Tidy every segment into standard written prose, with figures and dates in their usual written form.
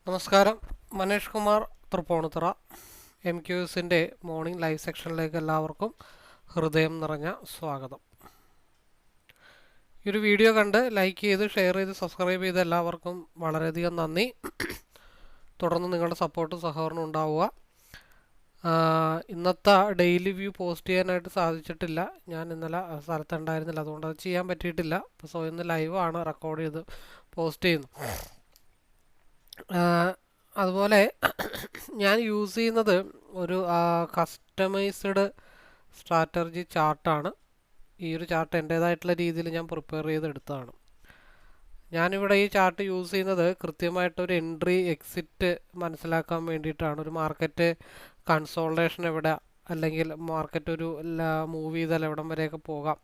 നമസ്കാരം, മനീഷ് കുമാർ തൃപ്പൂണിത്തുറ. എം ക്യൂസിൻ്റെ morning live സെക്ഷനിലേക്ക് എല്ലാവർക്കും ഹൃദയം നിറഞ്ഞ സ്വാഗതം. ഈ ഒരു വീഡിയോ കണ്ട് ലൈക്ക് ചെയ്ത് ഷെയർ ചെയ്ത് സബ്സ്ക്രൈബ് ചെയ്ത എല്ലാവർക്കും വളരെയധികം നന്ദി. തുടർന്ന് നിങ്ങളുടെ സപ്പോർട്ടും സഹകരണം ഉണ്ടാവുക. ഇന്നത്തെ ഡെയിലി വ്യൂ പോസ്റ്റ് ചെയ്യാനായിട്ട് സാധിച്ചിട്ടില്ല. ഞാൻ ഇന്നലെ സ്ഥലത്തുണ്ടായിരുന്നില്ല, അതുകൊണ്ട് അത് ചെയ്യാൻ പറ്റിയിട്ടില്ല. അപ്പോൾ ഇന്ന് ലൈവാണ് റെക്കോർഡ് ചെയ്ത് പോസ്റ്റ് ചെയ്യുന്നു. അതുപോലെ ഞാൻ യൂസ് ചെയ്യുന്നത് ഒരു കസ്റ്റമൈസ്ഡ് സ്ട്രാറ്റജി ചാർട്ടാണ്. ഈ ഒരു ചാർട്ട് എൻ്റേതായിട്ടുള്ള രീതിയിൽ ഞാൻ പ്രിപ്പയർ ചെയ്തെടുത്തതാണ്. ഞാനിവിടെ ഈ ചാർട്ട് യൂസ് ചെയ്യുന്നത് കൃത്യമായിട്ടൊരു എൻട്രി എക്സിറ്റ് മനസ്സിലാക്കാൻ വേണ്ടിയിട്ടാണ്. ഒരു മാർക്കറ്റ് കൺസോൾട്ടേഷൻ എവിടെ, അല്ലെങ്കിൽ മാർക്കറ്റ് ഒരു മൂവ് ചെയ്താൽ എവിടം വരെയൊക്കെ പോകാം,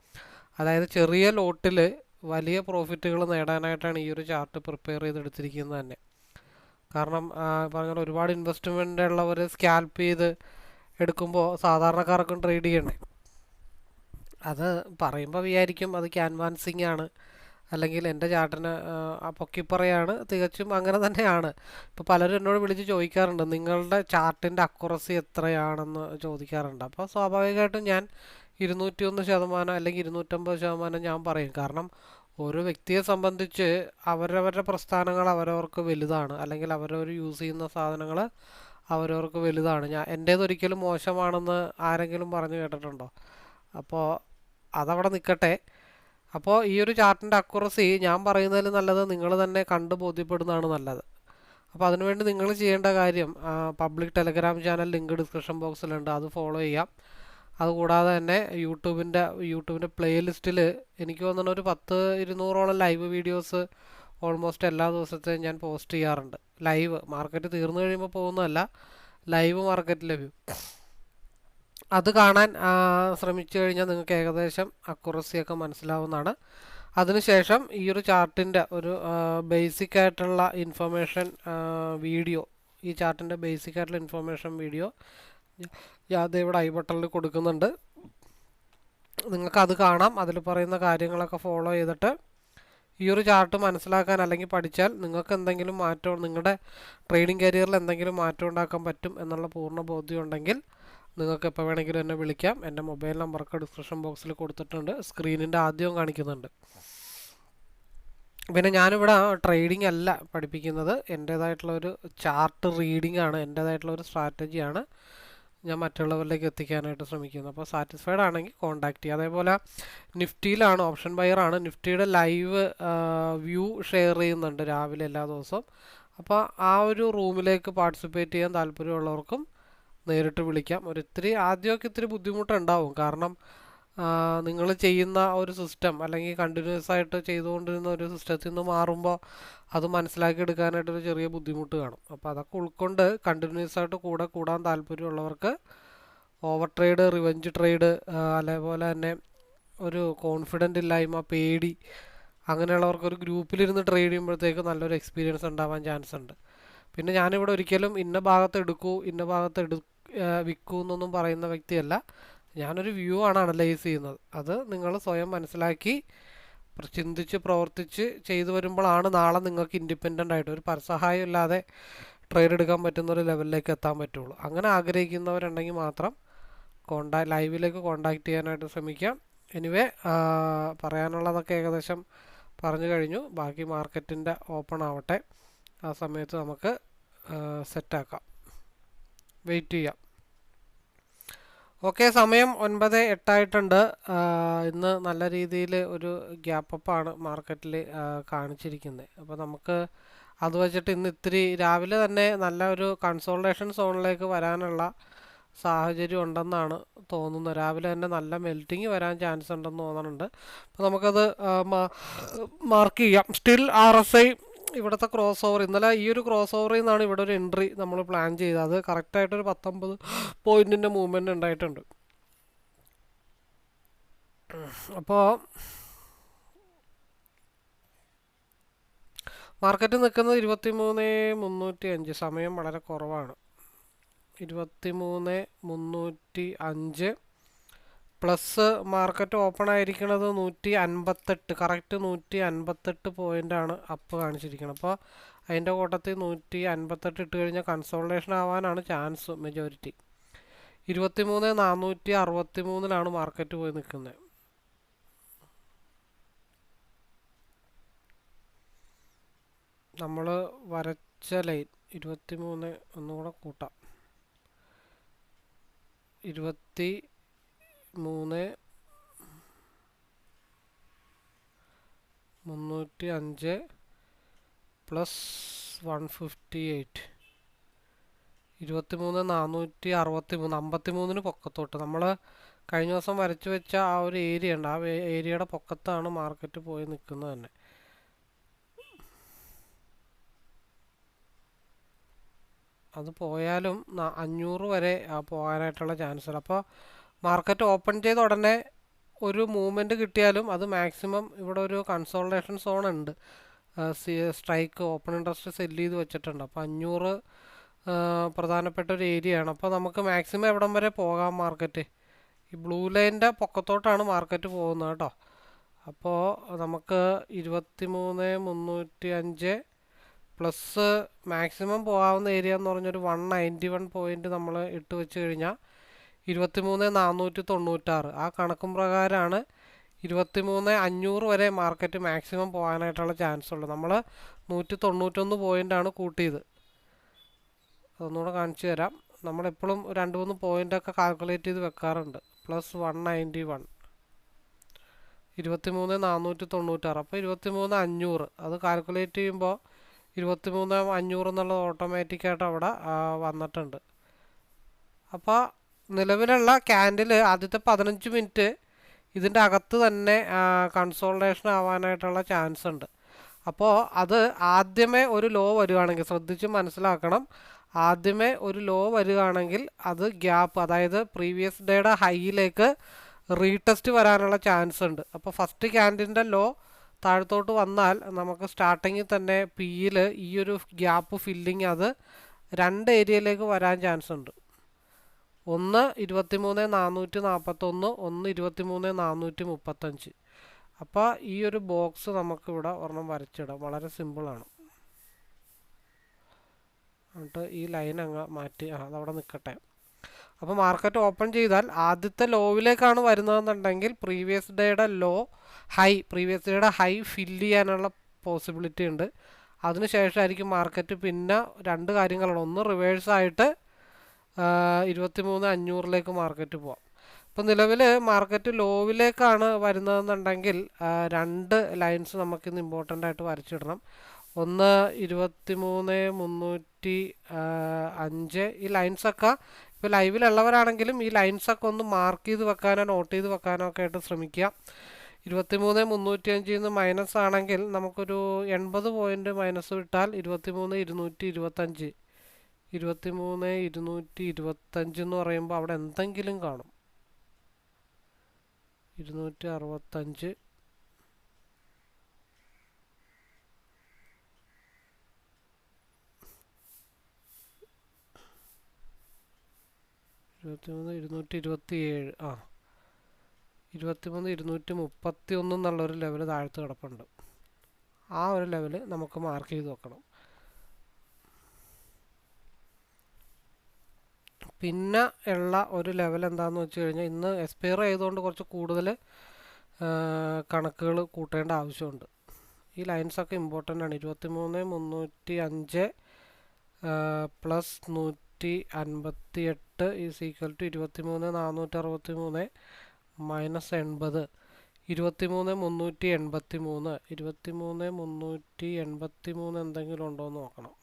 അതായത് ചെറിയ ലോട്ടിൽ വലിയ പ്രോഫിറ്റുകൾ നേടാനായിട്ടാണ് ഈ ഒരു ചാർട്ട് പ്രിപ്പയർ ചെയ്തെടുത്തിരിക്കുന്നത് തന്നെ. കാരണം പറഞ്ഞാൽ ഒരുപാട് ഇൻവെസ്റ്റ്മെൻ്റ് ഉള്ളവർ സ്കാൽപ്പ് ചെയ്ത് എടുക്കുമ്പോൾ സാധാരണക്കാർക്കും ട്രേഡ് ചെയ്യണേ. അത് പറയുമ്പോൾ വിചാരിക്കും അത് ക്യാൻവാൻസിങ് ആണ്, അല്ലെങ്കിൽ എൻ്റെ ചാർട്ടിന് പൊക്കിപ്പറയാണ്. തികച്ചും അങ്ങനെ തന്നെയാണ്. ഇപ്പോൾ പലരും എന്നോട് വിളിച്ച് ചോദിക്കാറുണ്ട്, നിങ്ങളുടെ ചാർട്ടിൻ്റെ അക്യുറസി എത്രയാണെന്ന് ചോദിക്കാറുണ്ട്. അപ്പോൾ സ്വാഭാവികമായിട്ടും ഞാൻ 201% അല്ലെങ്കിൽ 250% ഞാൻ പറയും. കാരണം ഓരോ വ്യക്തിയെ സംബന്ധിച്ച് അവരവരുടെ പ്രസ്ഥാനങ്ങൾ അവരവർക്ക് വലുതാണ്, അല്ലെങ്കിൽ അവരവർ യൂസ് ചെയ്യുന്ന സാധനങ്ങൾ അവരവർക്ക് വലുതാണ്. എൻ്റേതൊരിക്കലും മോശമാണെന്ന് ആരെങ്കിലും പറഞ്ഞു കേട്ടിട്ടുണ്ടോ? അപ്പോൾ അതവിടെ നിൽക്കട്ടെ. അപ്പോൾ ഈ ഒരു ചാർട്ടിൻ്റെ അക്യുറസി ഞാൻ പറയുന്നതിൽ നല്ലത് നിങ്ങൾ തന്നെ കണ്ട് ബോധ്യപ്പെടുന്നതാണ് നല്ലത്. അപ്പോൾ അതിനുവേണ്ടി നിങ്ങൾ ചെയ്യേണ്ട കാര്യം, public telegram channel link description ബോക്സിലുണ്ട്, അത് ഫോളോ ചെയ്യാം. അതുകൂടാതെ തന്നെ യൂട്യൂബിൻ്റെ പ്ലേലിസ്റ്റിൽ എനിക്ക് തോന്നുന്ന ഒരു 200ഓളം ലൈവ് വീഡിയോസ് ഓൾമോസ്റ്റ് എല്ലാ ദിവസത്തെയും ഞാൻ പോസ്റ്റ് ചെയ്യാറുണ്ട്. ലൈവ് മാർക്കറ്റ് തീർന്നു കഴിയുമ്പോൾ പോകുന്നതല്ല, ലൈവ് മാർക്കറ്റിലെ വ്യൂ അത് കാണാൻ ശ്രമിച്ചു കഴിഞ്ഞാൽ നിങ്ങൾക്ക് ഏകദേശം അക്യുറസിയൊക്കെ മനസ്സിലാവുന്നതാണ്. അതിനുശേഷം ഈ ഒരു ചാർട്ടിൻ്റെ ഒരു ബേസിക് ആയിട്ടുള്ള ഇൻഫർമേഷൻ വീഡിയോ, ഈ ചാർട്ടിൻ്റെ ബേസിക് ആയിട്ടുള്ള ഇൻഫർമേഷൻ വീഡിയോ ഞാൻ ഇവിടെ ഐ ബട്ടണിൽ കൊടുക്കുന്നുണ്ട്. നിങ്ങൾക്കത് കാണാം. അതിൽ പറയുന്ന കാര്യങ്ങളൊക്കെ ഫോളോ ചെയ്തിട്ട് ഈ ഒരു ചാർട്ട് മനസ്സിലാക്കാൻ അല്ലെങ്കിൽ പഠിച്ചാൽ നിങ്ങൾക്ക് എന്തെങ്കിലും മാറ്റം, നിങ്ങളുടെ ട്രേഡിംഗ് കരിയറിൽ എന്തെങ്കിലും മാറ്റം ഉണ്ടാക്കാൻ പറ്റും എന്നുള്ള പൂർണ്ണ ബോധ്യം ഉണ്ടെങ്കിൽ നിങ്ങൾക്ക് എപ്പോൾ വേണമെങ്കിലും എന്നെ വിളിക്കാം. എൻ്റെ മൊബൈൽ നമ്പറൊക്കെ ഡിസ്ക്രിപ്ഷൻ ബോക്സിൽ കൊടുത്തിട്ടുണ്ട്, സ്ക്രീനിൻ്റെ ആദ്യവും കാണിക്കുന്നുണ്ട്. പിന്നെ ഞാനിവിടെ ട്രേഡിംഗ് അല്ല പഠിപ്പിക്കുന്നത്, എൻ്റേതായിട്ടുള്ളൊരു ചാർട്ട് റീഡിംഗ് ആണ്, എൻ്റേതായിട്ടുള്ളൊരു സ്ട്രാറ്റജിയാണ് ഞാൻ മറ്റുള്ളവരിലേക്ക് എത്തിക്കാനായിട്ട് ശ്രമിക്കുന്നത്. അപ്പോൾ സാറ്റിസ്ഫൈഡ് ആണെങ്കിൽ കോൺടാക്റ്റ് ചെയ്യുക. അതേപോലെ നിഫ്റ്റിയിലാണ്, ഓപ്ഷൻ ബയറാണ്. നിഫ്റ്റിയുടെ ലൈവ് വ്യൂ ഷെയർ ചെയ്യുന്നുണ്ട് രാവിലെ എല്ലാ ദിവസവും. അപ്പോൾ ആ ഒരു റൂമിലേക്ക് പാർട്ടിസിപ്പേറ്റ് ചെയ്യാൻ താല്പര്യമുള്ളവർക്കും നേരിട്ട് വിളിക്കാം. ആദ്യമൊക്കെ ഇത്തിരി ബുദ്ധിമുട്ടുണ്ടാവും. കാരണം നിങ്ങൾ ചെയ്യുന്ന ഒരു സിസ്റ്റം, അല്ലെങ്കിൽ കണ്ടിന്യൂസ് ആയിട്ട് ചെയ്തുകൊണ്ടിരുന്ന ഒരു സിസ്റ്റത്തിൽ നിന്ന് മാറുമ്പോൾ അത് മനസ്സിലാക്കി എടുക്കാനായിട്ടൊരു ചെറിയ ബുദ്ധിമുട്ട് കാണും. അപ്പോൾ അതൊക്കെ ഉൾക്കൊണ്ട് കണ്ടിന്യൂസ് ആയിട്ട് കൂടാൻ താല്പര്യമുള്ളവർക്ക് ഓവർ ട്രേഡ്, റിവെഞ്ച് ട്രേഡ്, അതേപോലെ തന്നെ ഒരു കോൺഫിഡൻ്റ് ഇല്ലായ്മ, പേടി, അങ്ങനെയുള്ളവർക്ക് ഒരു ഗ്രൂപ്പിലിരുന്ന് ട്രേഡ് ചെയ്യുമ്പോഴത്തേക്ക് നല്ലൊരു എക്സ്പീരിയൻസ് ഉണ്ടാവാൻ ചാൻസ് ഉണ്ട്. പിന്നെ ഞാനിവിടെ ഒരിക്കലും ഇന്ന ഭാഗത്ത് എടുക്കൂ, ഇന്ന ഭാഗത്ത് വിൽക്കൂ എന്നൊന്നും പറയുന്ന വ്യക്തിയല്ല. ഞാനൊരു വ്യൂ ആണ് അനലൈസ് ചെയ്യുന്നത്. അത് നിങ്ങൾ സ്വയം മനസ്സിലാക്കി ചിന്തിച്ച് പ്രവർത്തിച്ച് ചെയ്തു വരുമ്പോഴാണ് നാളെ നിങ്ങൾക്ക് ഇൻഡിപെൻഡൻ്റ് ആയിട്ട് ഒരു പരസഹായം ഇല്ലാതെ ട്രേഡ് എടുക്കാൻ പറ്റുന്ന ഒരു ലെവലിലേക്ക് എത്താൻ പറ്റുള്ളൂ. അങ്ങനെ ആഗ്രഹിക്കുന്നവരുണ്ടെങ്കിൽ മാത്രം ലൈവിലേക്ക് കോൺടാക്റ്റ് ചെയ്യാനായിട്ട് ശ്രമിക്കാം. എനിവേ, പറയാനുള്ളതൊക്കെ ഏകദേശം പറഞ്ഞു കഴിഞ്ഞു. ബാക്കി മാർക്കറ്റിൻ്റെ ഓപ്പൺ ആവട്ടെ, ആ സമയത്ത് നമുക്ക് സെറ്റാക്കാം, വെയിറ്റ് ചെയ്യാം. ഓക്കെ, സമയം 9:08 ഇന്ന് നല്ല രീതിയിൽ ഒരു ഗ്യാപ്പ് അപ്പാണ് മാർക്കറ്റിൽ കാണിച്ചിരിക്കുന്നത്. അപ്പോൾ നമുക്ക് അത് വെച്ചിട്ട് ഇന്ന് ഇത്തിരി രാവിലെ തന്നെ നല്ല ഒരു കൺസോൾട്ടേഷൻ സോണിലേക്ക് വരാനുള്ള സാഹചര്യം ഉണ്ടെന്നാണ് തോന്നുന്നത്. രാവിലെ തന്നെ നല്ല മെൽറ്റിങ് വരാൻ ചാൻസ് ഉണ്ടെന്ന് തോന്നുന്നുണ്ട്. അപ്പോൾ നമുക്കത് മാർക്ക് ചെയ്യാം. സ്റ്റിൽ RSI ഇവിടുത്തെ ക്രോസ് ഓവർ, ഇന്നലെ ഈ ഒരു ക്രോസ് ഓവറിൽ നിന്നാണ് ഇവിടെ ഒരു എൻട്രി നമ്മൾ പ്ലാൻ ചെയ്തത്. അത് കറക്റ്റായിട്ടൊരു 19 പോയിൻറ്റിൻ്റെ മൂവ്മെൻറ്റ് ഉണ്ടായിട്ടുണ്ട്. അപ്പോൾ മാർക്കറ്റ് നിൽക്കുന്നത് 23,305. സമയം വളരെ കുറവാണ്. 23,305 പ്ലസ് മാർക്കറ്റ് ഓപ്പൺ ആയിരിക്കുന്നത് 158, കറക്റ്റ് 158 പോയിൻ്റാണ് അപ്പ് കാണിച്ചിരിക്കുന്നത്. അപ്പോൾ അതിൻ്റെ കൂട്ടത്തിൽ 158 ഇട്ട് കഴിഞ്ഞാൽ കൺസോൾട്ടേഷൻ ആവാനാണ് ചാൻസ് മെജോറിറ്റി. 23,463 മാർക്കറ്റ് പോയി നിൽക്കുന്നത്. നമ്മൾ വരച്ച ലൈൻ 23 ഒന്നുകൂടെ കൂട്ടാം. 23,305 പ്ലസ് 158, 23,463, 53 പൊക്കത്തോട്ട്. നമ്മൾ കഴിഞ്ഞ ദിവസം വരച്ചു വെച്ച ആ ഒരു ഏരിയ ഉണ്ട്, ആ ഏരിയയുടെ പൊക്കത്താണ് മാർക്കറ്റ് പോയി നിൽക്കുന്നത് തന്നെ. അത് പോയാലും 500 വരെ പോകാനായിട്ടുള്ള ചാൻസ് ഉണ്ട്. അപ്പോൾ മാർക്കറ്റ് ഓപ്പൺ ചെയ്ത ഉടനെ ഒരു മൂവ്മെൻറ്റ് കിട്ടിയാലും അത് മാക്സിമം ഇവിടെ ഒരു കൺസോൾട്ടേഷൻ സോൺ ഉണ്ട്, സ്ട്രൈക്ക് ഓപ്പൺ ഇൻട്രസ്റ്റ് സെല്ല് ചെയ്ത് വെച്ചിട്ടുണ്ട്. അപ്പോൾ 500 പ്രധാനപ്പെട്ട ഒരു ഏരിയയാണ്. അപ്പോൾ നമുക്ക് മാക്സിമം എവിടം വരെ പോകാം മാർക്കറ്റ്? ഈ ബ്ലൂ ലൈൻ്റെ പൊക്കത്തോട്ടാണ് മാർക്കറ്റ് പോകുന്നത് കേട്ടോ. അപ്പോൾ നമുക്ക് 23,305 പ്ലസ് മാക്സിമം പോകാവുന്ന ഏരിയ എന്ന് പറഞ്ഞൊരു 191 പോയിൻ്റ് നമ്മൾ ഇട്ട് വെച്ച് കഴിഞ്ഞാൽ 23,496. ആ കണക്കും പ്രകാരമാണ് 23,500 വരെ മാർക്കറ്റ് മാക്സിമം പോകാനായിട്ടുള്ള ചാൻസ് ഉള്ളത്. നമ്മൾ 191 പോയിൻ്റാണ് കൂട്ടിയത്. അതൊന്നുകൂടെ കാണിച്ചു തരാം. നമ്മളെപ്പോഴും 2-3 പോയിൻ്റൊക്കെ കാൽക്കുലേറ്റ് ചെയ്ത് വെക്കാറുണ്ട്. പ്ലസ് 191, 23,496. അപ്പോൾ 23,500 അത് കാൽക്കുലേറ്റ് ചെയ്യുമ്പോൾ 23,500 എന്നുള്ളത് ഓട്ടോമാറ്റിക്കായിട്ട് അവിടെ വന്നിട്ടുണ്ട്. അപ്പോൾ നിലവിലുള്ള ക്യാൻഡിൽ ആദ്യത്തെ 15 മിനിറ്റ് ഇതിൻ്റെ അകത്ത് തന്നെ കൺസോൾട്ടേഷൻ ആവാനായിട്ടുള്ള ചാൻസ് ഉണ്ട്. അപ്പോൾ അത് ആദ്യമേ ഒരു ലോ വരികയാണെങ്കിൽ ശ്രദ്ധിച്ച് മനസ്സിലാക്കണം. ആദ്യമേ ഒരു ലോ വരികയാണെങ്കിൽ അത് ഗ്യാപ്പ്, അതായത് പ്രീവിയസ് ഡേയുടെ ഹൈയിലേക്ക് റീടെസ്റ്റ് വരാനുള്ള ചാൻസ് ഉണ്ട്. അപ്പോൾ ഫസ്റ്റ് ക്യാൻഡിലിൻ്റെ ലോ താഴത്തോട്ട് വന്നാൽ നമുക്ക് സ്റ്റാർട്ടിങ്ങിൽ തന്നെ പിയിൽ ഈ ഒരു ഗ്യാപ്പ് ഫില്ലിങ് അത് 2 ഏരിയയിലേക്ക് വരാൻ ചാൻസ് ഉണ്ട്. ഒന്ന് 23,441, ഒന്ന് 23,435. അപ്പോൾ ഈ ഒരു ബോക്സ് നമുക്കിവിടെ ഒരെണ്ണം വരച്ചിടാം. വളരെ സിമ്പിളാണ്. എന്നിട്ട് ഈ ലൈൻ അങ്ങ് മാറ്റി അതവിടെ നിൽക്കട്ടെ. അപ്പോൾ മാർക്കറ്റ് ഓപ്പൺ ചെയ്താൽ ആദ്യത്തെ ലോവിലേക്കാണ് വരുന്നതെന്നുണ്ടെങ്കിൽ പ്രീവിയസ് ഡേയുടെ ഹൈ ഫില്ല് ചെയ്യാനുള്ള പോസിബിലിറ്റി ഉണ്ട്. അതിനുശേഷമായിരിക്കും മാർക്കറ്റ് പിന്നെ 2 കാര്യങ്ങളാണ്. ഒന്ന് റിവേഴ്സായിട്ട് 23,500 മാർക്കറ്റ് പോവാം. ഇപ്പോൾ നിലവിൽ മാർക്കറ്റ് ലോവിലേക്കാണ് വരുന്നതെന്നുണ്ടെങ്കിൽ 2 ലൈൻസ് നമുക്കിന്ന് ഇമ്പോർട്ടൻ്റ് ആയിട്ട് വരച്ചിടണം. ഒന്ന് 23,305. ഈ ലൈൻസൊക്കെ ഇപ്പോൾ ലൈവിലുള്ളവരാണെങ്കിലും ഈ ലൈൻസൊക്കെ ഒന്ന് മാർക്ക് ചെയ്ത് വെക്കാനോ നോട്ട് ചെയ്ത് വെക്കാനോ ഒക്കെ ആയിട്ട് ശ്രമിക്കുക. 23,305 മൈനസ് ആണെങ്കിൽ നമുക്കൊരു 80 പോയിൻ്റ് മൈനസ് വിട്ടാൽ 23,225. 23,225 എന്ന് പറയുമ്പോൾ അവിടെ എന്തെങ്കിലും കാണും. 265, 227, 23,231 എന്നുള്ളൊരു ലെവൽ താഴത്ത് കിടപ്പുണ്ട്. ആ ഒരു ലെവൽ നമുക്ക് മാർക്ക് ചെയ്ത് വെക്കണം. പിന്നെ ഉള്ള ഒരു ലെവൽ എന്താണെന്ന് വെച്ച് കഴിഞ്ഞാൽ ഇന്ന് എക്സ്പയർ ചെയ്തുകൊണ്ട് കുറച്ച് കൂടുതൽ കണക്കുകൾ കൂട്ടേണ്ട ആവശ്യമുണ്ട്. ഈ ലൈൻസൊക്കെ ഇമ്പോർട്ടൻ്റ് ആണ്. 23,305 plus 158 is equal to 23,463 minus 80, 23,383. 23,383 എന്തെങ്കിലും ഉണ്ടോ എന്ന് നോക്കണം.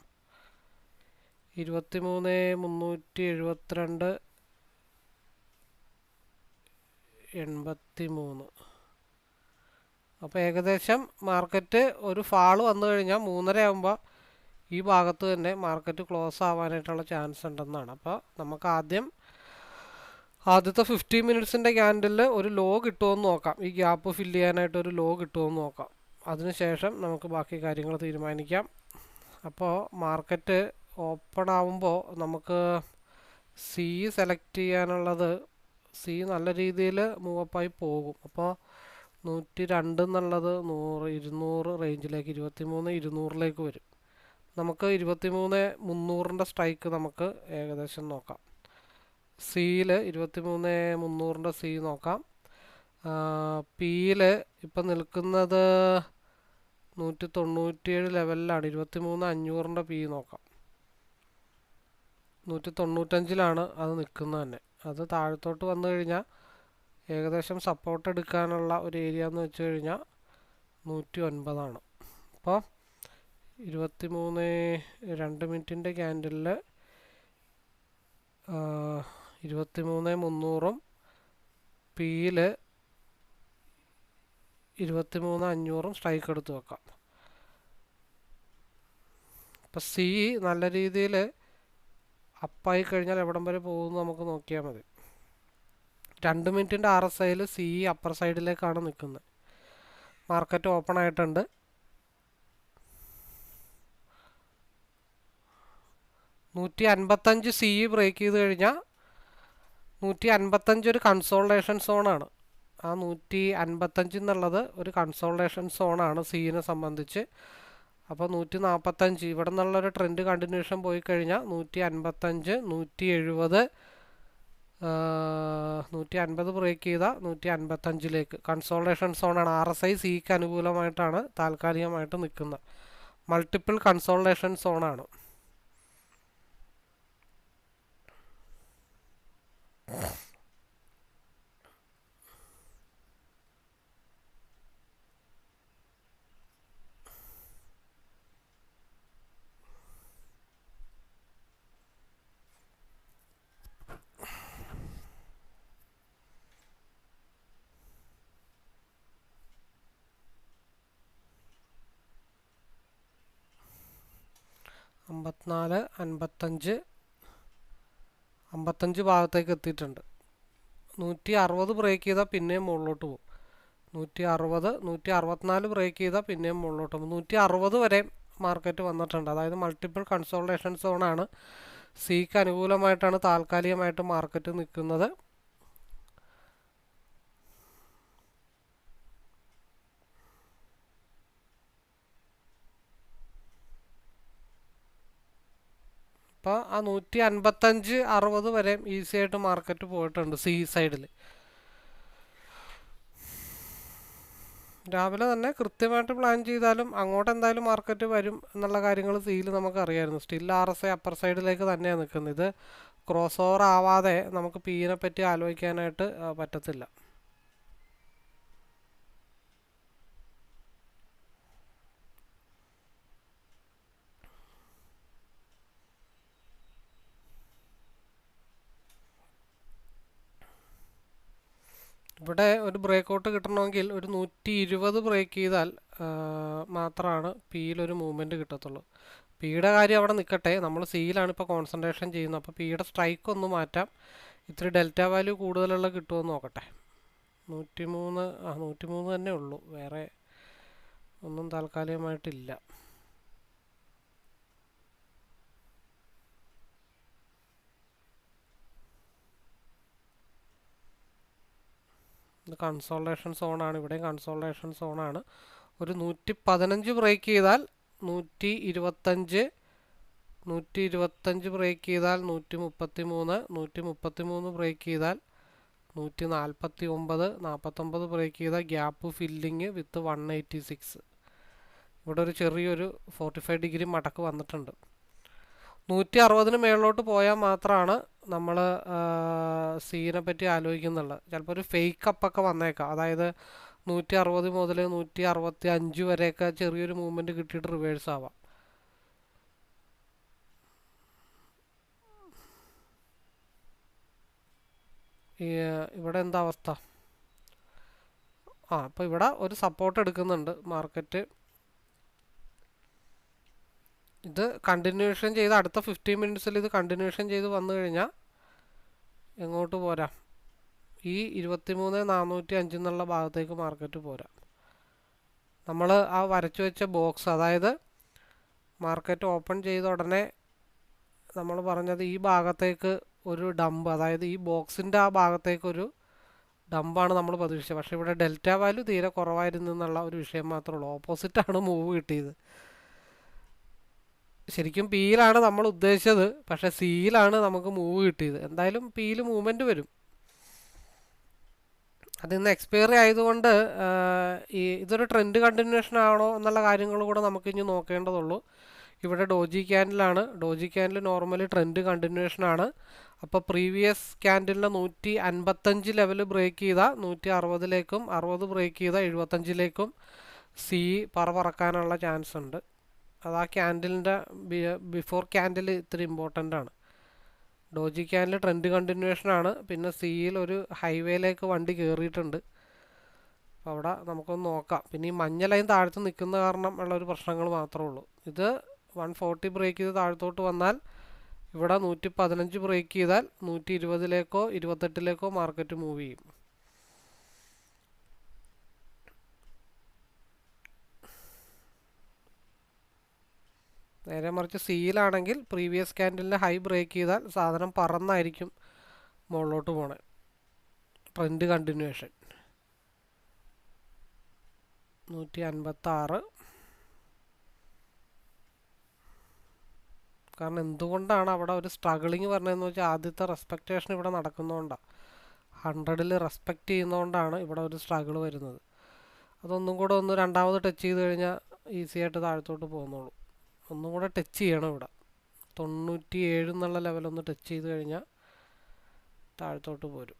23,372, 83. അപ്പോൾ ഏകദേശം മാർക്കറ്റ് ഒരു ഫാള് വന്നു കഴിഞ്ഞാൽ 3:30 ആകുമ്പോൾ ഈ ഭാഗത്ത് തന്നെ മാർക്കറ്റ് ക്ലോസ് ആവാനായിട്ടുള്ള ചാൻസ് ഉണ്ടെന്നാണ്. അപ്പോൾ നമുക്ക് ആദ്യത്തെ 15 മിനിറ്റ്സിൻ്റെ ക്യാൻഡിൽ ഒരു ലോ കിട്ടുമെന്ന് നോക്കാം. ഈ ഗ്യാപ്പ് ഫില്ല് ചെയ്യാനായിട്ട് ഒരു ലോ കിട്ടുമെന്ന് നോക്കാം. അതിനുശേഷം നമുക്ക് ബാക്കി കാര്യങ്ങൾ തീരുമാനിക്കാം. അപ്പോൾ മാർക്കറ്റ് ഓപ്പൺ ആവുമ്പോൾ നമുക്ക് സി സെലക്ട് ചെയ്യാനുള്ളത് സി നല്ല രീതിയിൽ മൂവപ്പായി പോകും. അപ്പോൾ 102 എന്നുള്ളത് 200 റേഞ്ചിലേക്ക് 23,200 വരും. നമുക്ക് 23,300 സ്ട്രൈക്ക് നമുക്ക് ഏകദേശം നോക്കാം. സിയിൽ 23,300 സി നോക്കാം. പിയിൽ ഇപ്പം നിൽക്കുന്നത് 197 ലെവലിലാണ്. 23,500 പി നോക്കാം. 195 അത് നിൽക്കുന്നത് തന്നെ. അത് താഴത്തോട്ട് വന്നു കഴിഞ്ഞാൽ ഏകദേശം സപ്പോർട്ട് എടുക്കാനുള്ള ഒരു ഏരിയ എന്ന് വെച്ച് കഴിഞ്ഞാൽ 109. അപ്പോൾ 2 മിനിറ്റിൻ്റെ ക്യാൻഡലിൽ 23,300 പിയിൽ 23,500 സ്ട്രൈക്ക് എടുത്ത് വെക്കാം. ഇപ്പം സി നല്ല രീതിയിൽ അപ്പായി കഴിഞ്ഞാൽ എവിടം വരെ പോകുമെന്ന് നമുക്ക് നോക്കിയാൽ മതി. 2 മിനിറ്റിൻ്റെ RSIയിൽ സി അപ്പർ സൈഡിലേക്കാണ് നിൽക്കുന്നത്. മാർക്കറ്റ് ഓപ്പൺ ആയിട്ടുണ്ട്. 155 സി ബ്രേക്ക് ചെയ്ത് കഴിഞ്ഞാൽ 155 ഒരു കൺസോൾട്ടേഷൻ സോണാണ്. ആ 155 എന്നുള്ളത് ഒരു കൺസോൾട്ടേഷൻ സോണാണ് സീനെ സംബന്ധിച്ച്. അപ്പോൾ 145 ഇവിടെ നിന്നുള്ളൊരു ട്രെൻഡ് കണ്ടിന്യൂഷൻ പോയി കഴിഞ്ഞാൽ 155, 170, 150 ബ്രേക്ക് ചെയ്ത 155 കൺസോൾട്ടേഷൻ സോണാണ്. RSI സിക്ക് അനുകൂലമായിട്ടാണ് താൽക്കാലികമായിട്ട് നിൽക്കുന്നത്. മൾട്ടിപ്പിൾ കൺസോൾട്ടേഷൻ സോണാണ്. അമ്പത്തിനാല് 55 ഭാഗത്തേക്ക് എത്തിയിട്ടുണ്ട്. 160 ബ്രേക്ക് ചെയ്താൽ പിന്നെയും മുകളിലോട്ട് പോകും. 160, 164 ബ്രേക്ക് ചെയ്താൽ പിന്നെയും മുകളിലോട്ട് പോകും. 160 വരെ മാർക്കറ്റ് വന്നിട്ടുണ്ട്. അതായത് മൾട്ടിപ്പിൾ കൺസോൾട്ടേഷൻ സോണാണ്. സിക്ക് അനുകൂലമായിട്ടാണ് താൽക്കാലികമായിട്ട് മാർക്കറ്റ് നിൽക്കുന്നത്. അപ്പോൾ ആ 155, 60 വരെ ഈസി ആയിട്ട് മാർക്കറ്റ് പോയിട്ടുണ്ട് സി സൈഡിൽ. രാവിലെ തന്നെ കൃത്യമായിട്ട് പ്ലാൻ ചെയ്താലും അങ്ങോട്ട് എന്തായാലും മാർക്കറ്റ് വരും എന്നുള്ള കാര്യങ്ങൾ സിയിൽ നമുക്ക് അറിയായിരുന്നു. സ്റ്റിൽ RSI അപ്പർ സൈഡിലേക്ക് തന്നെയാണ് നിൽക്കുന്നത്. ഇത് ക്രോസ് ഓവർ ആവാതെ നമുക്ക് പിനെ പറ്റി ആലോചിക്കാനായിട്ട് പറ്റത്തില്ല. ഇവിടെ ഒരു ബ്രേക്ക് ഔട്ട് കിട്ടണമെങ്കിൽ ഒരു 120 ബ്രേക്ക് ചെയ്താൽ മാത്രമാണ് പിയിലൊരു മൂവ്മെൻറ്റ് കിട്ടത്തുള്ളൂ. പിയുടെ കാര്യം അവിടെ നിൽക്കട്ടെ, നമ്മൾ സിയിലാണ് ഇപ്പോൾ കോൺസെൻട്രേഷൻ ചെയ്യുന്നത്. അപ്പോൾ പിയുടെ സ്ട്രൈക്ക് ഒന്ന് മാറ്റാം. ഇത്തിരി ഡെൽറ്റ വാല്യൂ കൂടുതലുള്ള കിട്ടുമെന്ന് നോക്കട്ടെ. 103 തന്നെ ഉള്ളൂ, വേറെ ഒന്നും താൽക്കാലികമായിട്ടില്ല. ഇത് കൺസോൾട്ടേഷൻ സോണാണ്. ഇവിടെയും കൺസോൾട്ടേഷൻ സോണാണ്. ഒരു 115 ബ്രേക്ക് ചെയ്താൽ 125, 125 ബ്രേക്ക് ചെയ്താൽ 133, 133 ബ്രേക്ക് ചെയ്താൽ 149, 49 ബ്രേക്ക് ചെയ്താൽ ഗ്യാപ്പ് ഫില്ലിങ് വിത്ത് 186. ഇവിടെ ഒരു ചെറിയൊരു 45 ഡിഗ്രി മടക്ക് വന്നിട്ടുണ്ട്. 160 മേളിലോട്ട് പോയാൽ മാത്രമാണ് നമ്മൾ സീനെ പറ്റി ആലോചിക്കുന്നുള്ളത്. ചിലപ്പോൾ ഒരു ഫേക്ക് അപ്പൊക്കെ വന്നേക്കാം. അതായത് 160 മുതൽ 165 വരെയൊക്കെ ചെറിയൊരു മൂവ്മെൻറ്റ് കിട്ടിയിട്ട് റിവേഴ്സ് ആവാം. ഇവിടെ എന്താ അവസ്ഥ? അപ്പോൾ ഇവിടെ ഒരു സപ്പോർട്ട് എടുക്കുന്നുണ്ട് മാർക്കറ്റ്. ഇത് കണ്ടിന്യൂഷൻ ചെയ്ത് അടുത്ത 15 മിനിറ്റ്സിൽ ഇത് കണ്ടിന്യൂഷൻ ചെയ്ത് വന്നു കഴിഞ്ഞാൽ എങ്ങോട്ട് പോരാ? ഈ 23,405 എന്നുള്ള ഭാഗത്തേക്ക് മാർക്കറ്റ് പോരാ. നമ്മൾ ആ വരച്ചു വെച്ച ബോക്സ്, അതായത് മാർക്കറ്റ് ഓപ്പൺ ചെയ്ത ഉടനെ നമ്മൾ പറഞ്ഞത് ഈ ഭാഗത്തേക്ക് ഒരു ഡംപ്, അതായത് ഈ ബോക്സിൻ്റെ ആ ഭാഗത്തേക്കൊരു ഡമ്പാണ് നമ്മൾ പ്രതീക്ഷിച്ചത്. പക്ഷേ ഇവിടെ ഡെൽറ്റ വാല്യൂ തീരെ കുറവായിരുന്നു എന്നുള്ള ഒരു വിഷയം മാത്രമേ ഉള്ളൂ. ഓപ്പോസിറ്റാണ് മൂവ് കിട്ടിയത്. ശരിക്കും പിയിലാണ് നമ്മൾ ഉദ്ദേശിച്ചത്, പക്ഷേ സിയിലാണ് നമുക്ക് മൂവ് കിട്ടിയത്. എന്തായാലും പിയിൽ മൂവ്മെൻറ്റ് വരും. അതിന്ന് എക്സ്പയറി ആയതുകൊണ്ട് ഇതൊരു ട്രെൻഡ് കണ്ടിന്യൂഷൻ ആണോ എന്നുള്ള കാര്യങ്ങൾ കൂടെ നമുക്ക് ഇനി നോക്കേണ്ടതുള്ളൂ. ഇവിടെ ഡോജി ക്യാൻഡിലാണ്. Doji candle normally trend continuation ആണ്. അപ്പോൾ പ്രീവിയസ് ക്യാൻഡിലിൻ്റെ 155 ലെവൽ ബ്രേക്ക് ചെയ്ത 160ലേക്കും 60 ബ്രേക്ക് ചെയ്ത 75ലേക്കും സി പറക്കാനുള്ള ചാൻസ് ഉണ്ട്. അത് ആ ക്യാൻഡിലിൻ്റെ ബിഫോർ ക്യാൻഡിൽ ഇത്തിരി ഇമ്പോർട്ടൻ്റ് ആണ്. ഡോജി ക്യാൻഡിൽ ട്രെൻഡ് കണ്ടിന്യൂഷൻ ആണ്. പിന്നെ സിയിൽ ഒരു ഹൈവേയിലേക്ക് വണ്ടി കയറിയിട്ടുണ്ട്. അപ്പോൾ അവിടെ നമുക്കൊന്ന് നോക്കാം. പിന്നെ ഈ മഞ്ഞ ലൈൻ താഴത്ത് നിൽക്കുന്ന കാരണം ഉള്ളൊരു പ്രശ്നങ്ങൾ മാത്രമേ ഉള്ളൂ. ഇത് 140 ബ്രേക്ക് ചെയ്ത് താഴത്തോട്ട് വന്നാൽ ഇവിടെ 115 ബ്രേക്ക് ചെയ്താൽ 120ലേക്കോ 28ലേക്കോ മാർക്കറ്റ് മൂവ് ചെയ്യും. നേരെ മറിച്ച് സിയിലാണെങ്കിൽ പ്രീവിയസ് ക്യാൻഡിലിന് ഹൈ ബ്രേക്ക് ചെയ്താൽ സാധനം പറന്നായിരിക്കും മുകളിലോട്ട് പോണേ. Trend continuation 156. കാരണം എന്തുകൊണ്ടാണ് അവിടെ ഒരു സ്ട്രഗിളിങ് പറഞ്ഞതെന്ന് വെച്ചാൽ ആദ്യത്തെ റെസ്പെക്റ്റേഷൻ ഇവിടെ നടക്കുന്നതുകൊണ്ടാണ്. 100ൽ റെസ്പെക്റ്റ് ചെയ്യുന്നതുകൊണ്ടാണ് ഇവിടെ ഒരു സ്ട്രഗിൾ വരുന്നത്. അതൊന്നും കൂടെ ഒന്ന് രണ്ടാമത് ടച്ച് ചെയ്ത് കഴിഞ്ഞാൽ ഈസി ആയിട്ട് താഴത്തോട്ട് പോകുന്നുള്ളൂ. ഒന്നും കൂടെ ടച്ച് ചെയ്യണം. ഇവിടെ 97 എന്നുള്ള ലെവലൊന്ന് ടച്ച് ചെയ്ത് കഴിഞ്ഞാൽ താഴത്തോട്ട് പോരും.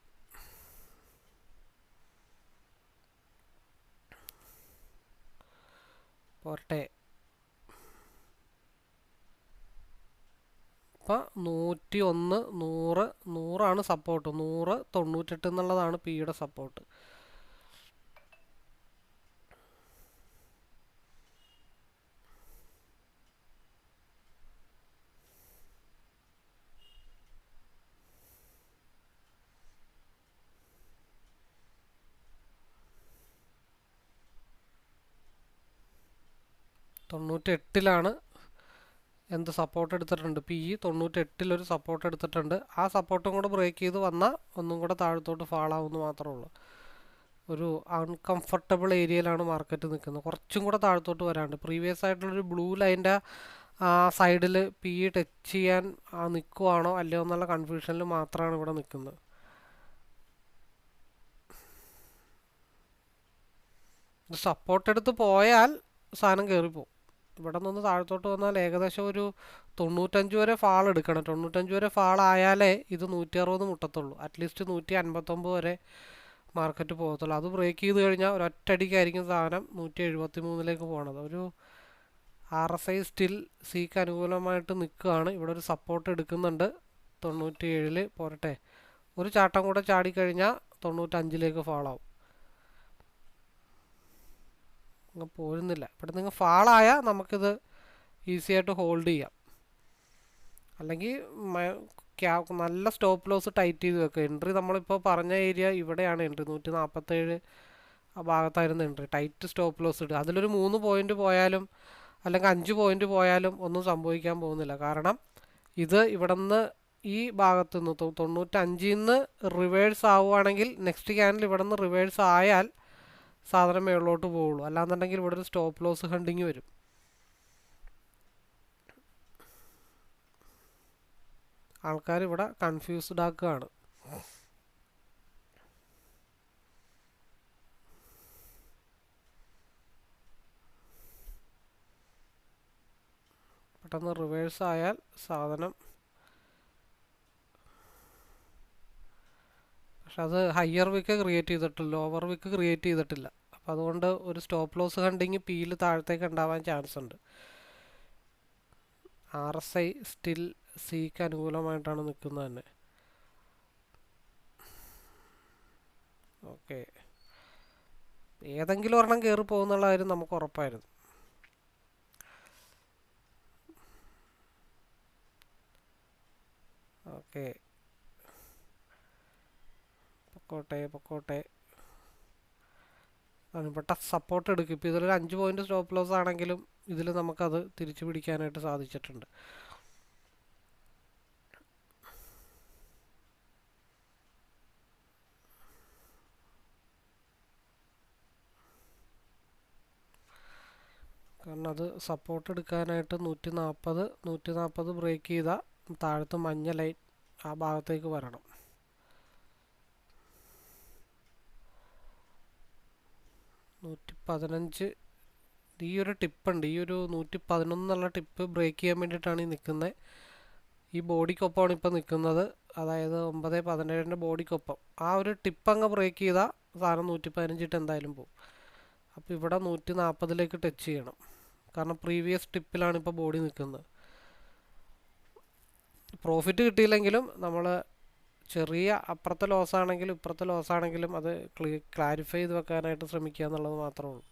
പോരട്ടെ. ഇപ്പം 101, 100, 100 സപ്പോർട്ട്. 100, 98 എന്നുള്ളതാണ് പിയുടെ സപ്പോർട്ട്. തൊണ്ണൂറ്റെട്ടിലാണ് എന്ത് സപ്പോർട്ട് എടുത്തിട്ടുണ്ട്. പി 98 സപ്പോർട്ട് എടുത്തിട്ടുണ്ട്. ആ സപ്പോർട്ടും കൂടെ ബ്രേക്ക് ചെയ്ത് വന്നാൽ ഒന്നും കൂടെ താഴത്തോട്ട് ഫാളാവുമെന്ന് മാത്രമേ ഉള്ളൂ. ഒരു അൺകംഫർട്ടബിൾ ഏരിയയിലാണ് മാർക്കറ്റ് നിൽക്കുന്നത്. കുറച്ചും കൂടെ താഴത്തോട്ട് വരാണ്ട് പ്രീവിയസ് ആയിട്ടുള്ളൊരു ബ്ലൂ ലൈൻ്റെ സൈഡിൽ പി ടച്ച് ചെയ്യാൻ നിൽക്കുവാണോ അല്ലയോ എന്നുള്ള കൺഫ്യൂഷനിൽ മാത്രമാണ് ഇവിടെ നിൽക്കുന്നത്. ഇത് സപ്പോർട്ട് എടുത്ത് പോയാൽ സാധനം കയറിപ്പോവും. ഇവിടെ നിന്ന് താഴത്തോട്ട് വന്നാൽ ഏകദേശം ഒരു 95 വരെ ഫാൾ എടുക്കണം. 95 വരെ ഫാൾ ആയാലേ ഇത് 160 മുട്ടത്തുള്ളൂ. അറ്റ്ലീസ്റ്റ് 159 വരെ മാർക്കറ്റ് പോകത്തുള്ളൂ. അത് ബ്രേക്ക് ചെയ്ത് കഴിഞ്ഞാൽ ഒരൊറ്റടിക്കായിരിക്കും സാധനം 173ലേക്ക് പോകണത്. ഒരു RSI സ്റ്റിൽ സിക്ക് അനുകൂലമായിട്ട് നിൽക്കുകയാണ്. ഇവിടെ ഒരു സപ്പോർട്ട് എടുക്കുന്നുണ്ട് 97 പോരട്ടെ. ഒരു ചാട്ടം കൂടെ ചാടിക്കഴിഞ്ഞാൽ 95ലേക്ക് ഫാളാവും. പോരുന്നില്ല. ഇവിടെ നിങ്ങൾ ഫാളായാൽ നമുക്കിത് ഈസി ആയിട്ട് ഹോൾഡ് ചെയ്യാം. അല്ലെങ്കിൽ നല്ല സ്റ്റോപ്പ് ലോസ് ടൈറ്റ് ചെയ്ത് വെക്കുക. എൻട്രി നമ്മളിപ്പോൾ പറഞ്ഞ ഏരിയ ഇവിടെയാണ് എൻട്രി. 147 ആ ഭാഗത്തായിരുന്നു എൻട്രി. ടൈറ്റ് സ്റ്റോപ്പ് ലോസ് ഇടുക. അതിലൊരു 3 പോയിന്റ് പോയാലും അല്ലെങ്കിൽ 5 പോയിന്റ് പോയാലും ഒന്നും സംഭവിക്കാൻ പോകുന്നില്ല. കാരണം ഇത് ഇവിടെ നിന്ന് ഈ ഭാഗത്ത് നിന്ന് 95 റിവേഴ്സ് ആവുകയാണെങ്കിൽ നെക്സ്റ്റ് ക്യാൻഡിൽ ഇവിടെ നിന്ന് റിവേഴ്സ് ആയാൽ സാധനം മുകളിലോട്ട് പോവുള്ളൂ. അല്ലാന്നുണ്ടെങ്കിൽ ഇവിടെ ഒരു സ്റ്റോപ്പ് ലോസ് ഹണ്ടിങ് വരും. ആൾക്കാർ ഇവിടെ കൺഫ്യൂസ്ഡ് ആക്കുകയാണ്. പെട്ടെന്ന് റിവേഴ്സ് ആയാൽ സാധനം, പക്ഷെ അത് ഹയർ വിക്ക് ക്രിയേറ്റ് ചെയ്തിട്ടില്ല, ലോവർ വിക്ക് ക്രിയേറ്റ് ചെയ്തിട്ടില്ല. അപ്പോൾ അതുകൊണ്ട് ഒരു സ്റ്റോപ്പ് ലോസ് ഹണ്ടിങ് പിയിൽ താഴത്തേക്ക് ഉണ്ടാവാൻ ചാൻസ് ഉണ്ട്. RSI സ്റ്റിൽ സിക്ക് അനുകൂലമായിട്ടാണ് നിൽക്കുന്നത് തന്നെ. ഓക്കെ, ഏതെങ്കിലും ഒരെണ്ണം കയറി പോകുന്നുള്ള കാര്യം നമുക്ക് ഉറപ്പായിരുന്നു. ഓക്കെ, പൊക്കോട്ടെ. അതിൽപ്പെട്ട സപ്പോർട്ട് എടുക്കും. ഇപ്പോൾ ഇതിലൊരു 5 പോയിന്റ് സ്റ്റോപ്പ് ലോസ് ആണെങ്കിലും ഇതിൽ നമുക്കത് തിരിച്ചു പിടിക്കാനായിട്ട് സാധിച്ചിട്ടുണ്ട്. കാരണം അത് സപ്പോർട്ട് എടുക്കാനായിട്ട് 140 ബ്രേക്ക് ചെയ്താൽ താഴത്ത് മഞ്ഞ ലൈൻ ആ ഭാഗത്തേക്ക് വരണം. 115 ഈ ഒരു ടിപ്പുണ്ട്, ഈ ഒരു 111 എന്നുള്ള ടിപ്പ് ബ്രേക്ക് ചെയ്യാൻ വേണ്ടിയിട്ടാണ് ഈ നിൽക്കുന്നത്. ഈ ബോഡിക്കൊപ്പമാണ് ഇപ്പോൾ നിൽക്കുന്നത്, അതായത് 9-17 ബോഡിക്കൊപ്പം. ആ ഒരു ടിപ്പ് അങ്ങ് ബ്രേക്ക് ചെയ്താൽ സാധനം 115 ഇട്ട് എന്തായാലും പോകും. അപ്പോൾ ഇവിടെ 140 ടച്ച് ചെയ്യണം, കാരണം പ്രീവിയസ് ടിപ്പിലാണ് ഇപ്പോൾ ബോഡി നിൽക്കുന്നത്. പ്രോഫിറ്റ് കിട്ടിയില്ലെങ്കിലും നമ്മൾ ചെറിയ അപ്പുറത്തെ ലോസ് ആണെങ്കിലും ഇപ്പുറത്തെ ലോസ് ആണെങ്കിലും അത് ക്ലാരിഫൈ ചെയ്ത് വെക്കാനായിട്ട് ശ്രമിക്കുക എന്നുള്ളത് മാത്രമേ ഉള്ളൂ.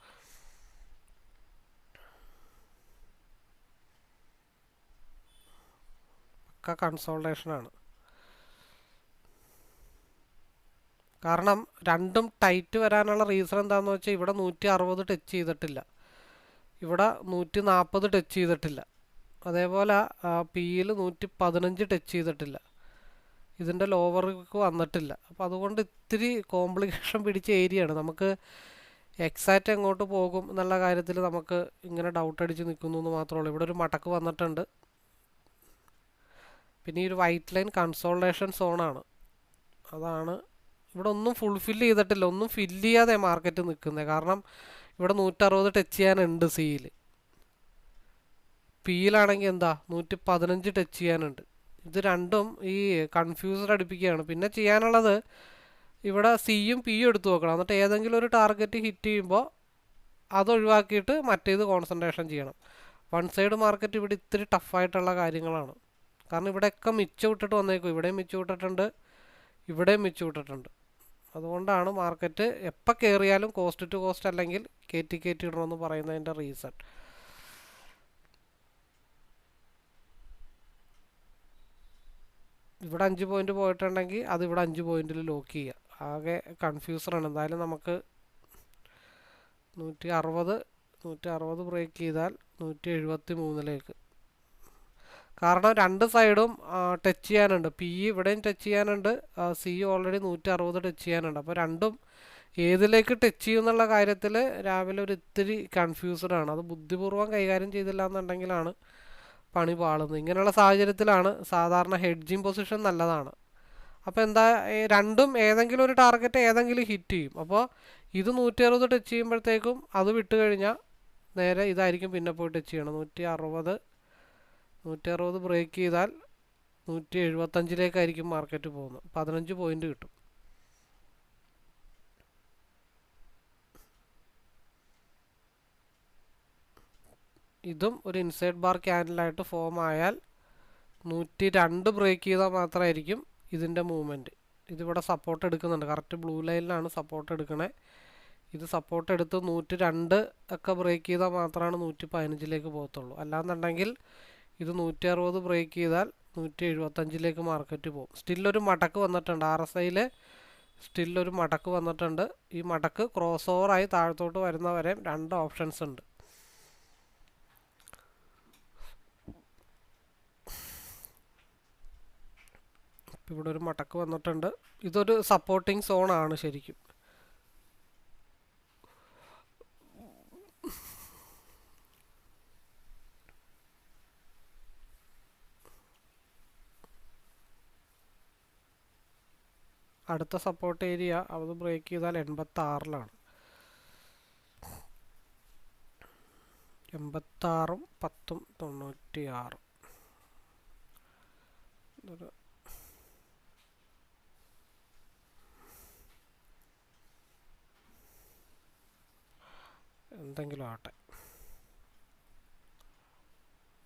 ഒക്കെ കൺസോൾട്ടേഷനാണ്. കാരണം രണ്ടും ടൈറ്റ് വരാനുള്ള റീസൺ എന്താണെന്ന് വെച്ചാൽ ഇവിടെ 160 ടച്ച് ചെയ്തിട്ടില്ല, ഇവിടെ 140 ടച്ച് ചെയ്തിട്ടില്ല, അതേപോലെ പിയിൽ 115 ടച്ച് ചെയ്തിട്ടില്ല, ഇതിൻ്റെ ലോവർക്ക് വന്നിട്ടില്ല. അപ്പോൾ അതുകൊണ്ട് ഇത്തിരി കോംപ്ലിക്കേഷൻ പിടിച്ച ഏരിയയാണ്. നമുക്ക് എക്സാക്റ്റ് എങ്ങോട്ട് പോകും എന്നുള്ള കാര്യത്തിൽ നമുക്ക് ഇങ്ങനെ ഡൗട്ട് അടിച്ച് നിൽക്കുന്നു എന്ന് മാത്രമേ ഉള്ളൂ. ഇവിടെ ഒരു മടക്ക് വന്നിട്ടുണ്ട്. പിന്നെ ഈ ഒരു വൈറ്റ് ലൈൻ കൺസോൾട്ടേഷൻ സോണാണ്. അതാണ് ഇവിടെ ഒന്നും ഫുൾഫില്ല് ചെയ്തിട്ടില്ല, ഒന്നും ഫില്ല് ചെയ്യാതെ മാർക്കറ്റ് നിൽക്കുന്നത്. കാരണം ഇവിടെ 160 ടച്ച് ചെയ്യാനുണ്ട് സിയിൽ, പിയിലാണെങ്കിൽ എന്താ 115 ടച്ച് ചെയ്യാനുണ്ട്. ഇത് രണ്ടും ഈ കൺഫ്യൂസ്ഡ് അടുപ്പിക്കുകയാണ്. പിന്നെ ചെയ്യാനുള്ളത് ഇവിടെ സിയും പിയും എടുത്തു നോക്കണം, എന്നിട്ട് ഏതെങ്കിലും ഒരു ടാർഗറ്റ് ഹിറ്റ് ചെയ്യുമ്പോൾ അത് ഒഴിവാക്കിയിട്ട് മറ്റേത് കോൺസെൻട്രേഷൻ ചെയ്യണം. വൺ സൈഡ് മാർക്കറ്റ് ഇവിടെ ഇത്തിരി ടഫായിട്ടുള്ള കാര്യങ്ങളാണ്. കാരണം ഇവിടെയൊക്കെ മിച്ചം വിട്ടിട്ട് വന്നേക്കും, ഇവിടെയും മിച്ചം വിട്ടിട്ടുണ്ട്, ഇവിടെയും മിച്ചം വിട്ടിട്ടുണ്ട്. അതുകൊണ്ടാണ് മാർക്കറ്റ് എപ്പോൾ കയറിയാലും കോസ്റ്റ് ടു കോസ്റ്റ് അല്ലെങ്കിൽ കയറ്റി ഇടണമെന്ന് പറയുന്നതിൻ്റെ റീസൺ. ഇവിടെ 5 പോയിന്റ് പോയിട്ടുണ്ടെങ്കിൽ അത് ഇവിടെ 5 പോയിന്റിൽ ലോക്ക് ചെയ്യുക. ആകെ കൺഫ്യൂസറാണ്. എന്തായാലും നമുക്ക് 160 ബ്രേക്ക് ചെയ്താൽ 173. കാരണം രണ്ട് സൈഡും ടച്ച് ചെയ്യാനുണ്ട്, പി ഇവിടെയും ടച്ച് ചെയ്യാനുണ്ട്, സി ഓൾറെഡി 160 ടച്ച് ചെയ്യാനുണ്ട്. അപ്പോൾ രണ്ടും ഏതിലേക്ക് ടച്ച് ചെയ്യും എന്നുള്ള കാര്യത്തിൽ രാവിലെ ഒരു ഇത്തിരി കൺഫ്യൂസ്ഡാണ്. അത് ബുദ്ധിപൂർവ്വം കൈകാര്യം ചെയ്തില്ല എന്നുണ്ടെങ്കിലാണ് പണി പാളുന്നത്. ഇങ്ങനെയുള്ള സാഹചര്യത്തിലാണ് സാധാരണ ഹെഡ്ജിങ് പൊസിഷൻ നല്ലതാണ്. അപ്പോൾ എന്താ, രണ്ടും ഏതെങ്കിലും ഒരു ടാർഗറ്റ് ഏതെങ്കിലും ഹിറ്റ് ചെയ്യും. അപ്പോൾ ഇത് 160 ടച്ച് ചെയ്യുമ്പോഴത്തേക്കും അത് വിട്ട് കഴിഞ്ഞാൽ നേരെ ഇതായിരിക്കും പിന്നെ പോയി ടച്ച് ചെയ്യണം. 160 ബ്രേക്ക് ചെയ്താൽ 175 മാർക്കറ്റ് പോകുന്നത്, 15 പോയിന്റ് കിട്ടും. ഇതും ഒരു ഇൻസൈഡ് ബാർ ക്യാൻഡിലായിട്ട് ഫോം ആയാൽ 102 ബ്രേക്ക് ചെയ്താൽ മാത്രമായിരിക്കും ഇതിൻ്റെ മൂവ്മെൻറ്റ്. ഇതിവിടെ സപ്പോർട്ട് എടുക്കുന്നുണ്ട്, കറക്റ്റ് ബ്ലൂ ലൈനിലാണ് സപ്പോർട്ട് എടുക്കണേ. ഇത് സപ്പോർട്ട് എടുത്ത് 102 ഒക്കെ ബ്രേക്ക് ചെയ്താൽ മാത്രമാണ് 115 പോകത്തുള്ളൂ. അല്ലാന്നുണ്ടെങ്കിൽ ഇത് 160 ബ്രേക്ക് ചെയ്താൽ 175 മാർക്കറ്റ് പോകും. സ്റ്റില്ലൊരു മടക്ക് വന്നിട്ടുണ്ട്, RSIയിൽ സ്റ്റില്ലൊരു മടക്ക് വന്നിട്ടുണ്ട്. ഈ മടക്ക് ക്രോസ് ഓവറായി താഴത്തോട്ട് വരുന്നവരെ 2 ഓപ്ഷൻസ് ഉണ്ട്. ഇവിടെ ഒരു മടക്ക് വന്നിട്ടുണ്ട്, ഇതൊരു സപ്പോർട്ടിങ് സോണാണ് ശരിക്കും. അടുത്ത സപ്പോർട്ട് ഏരിയ അത് ബ്രേക്ക് ചെയ്താൽ 86. 86 10 96. എന്തെങ്കിലും ആട്ടെ,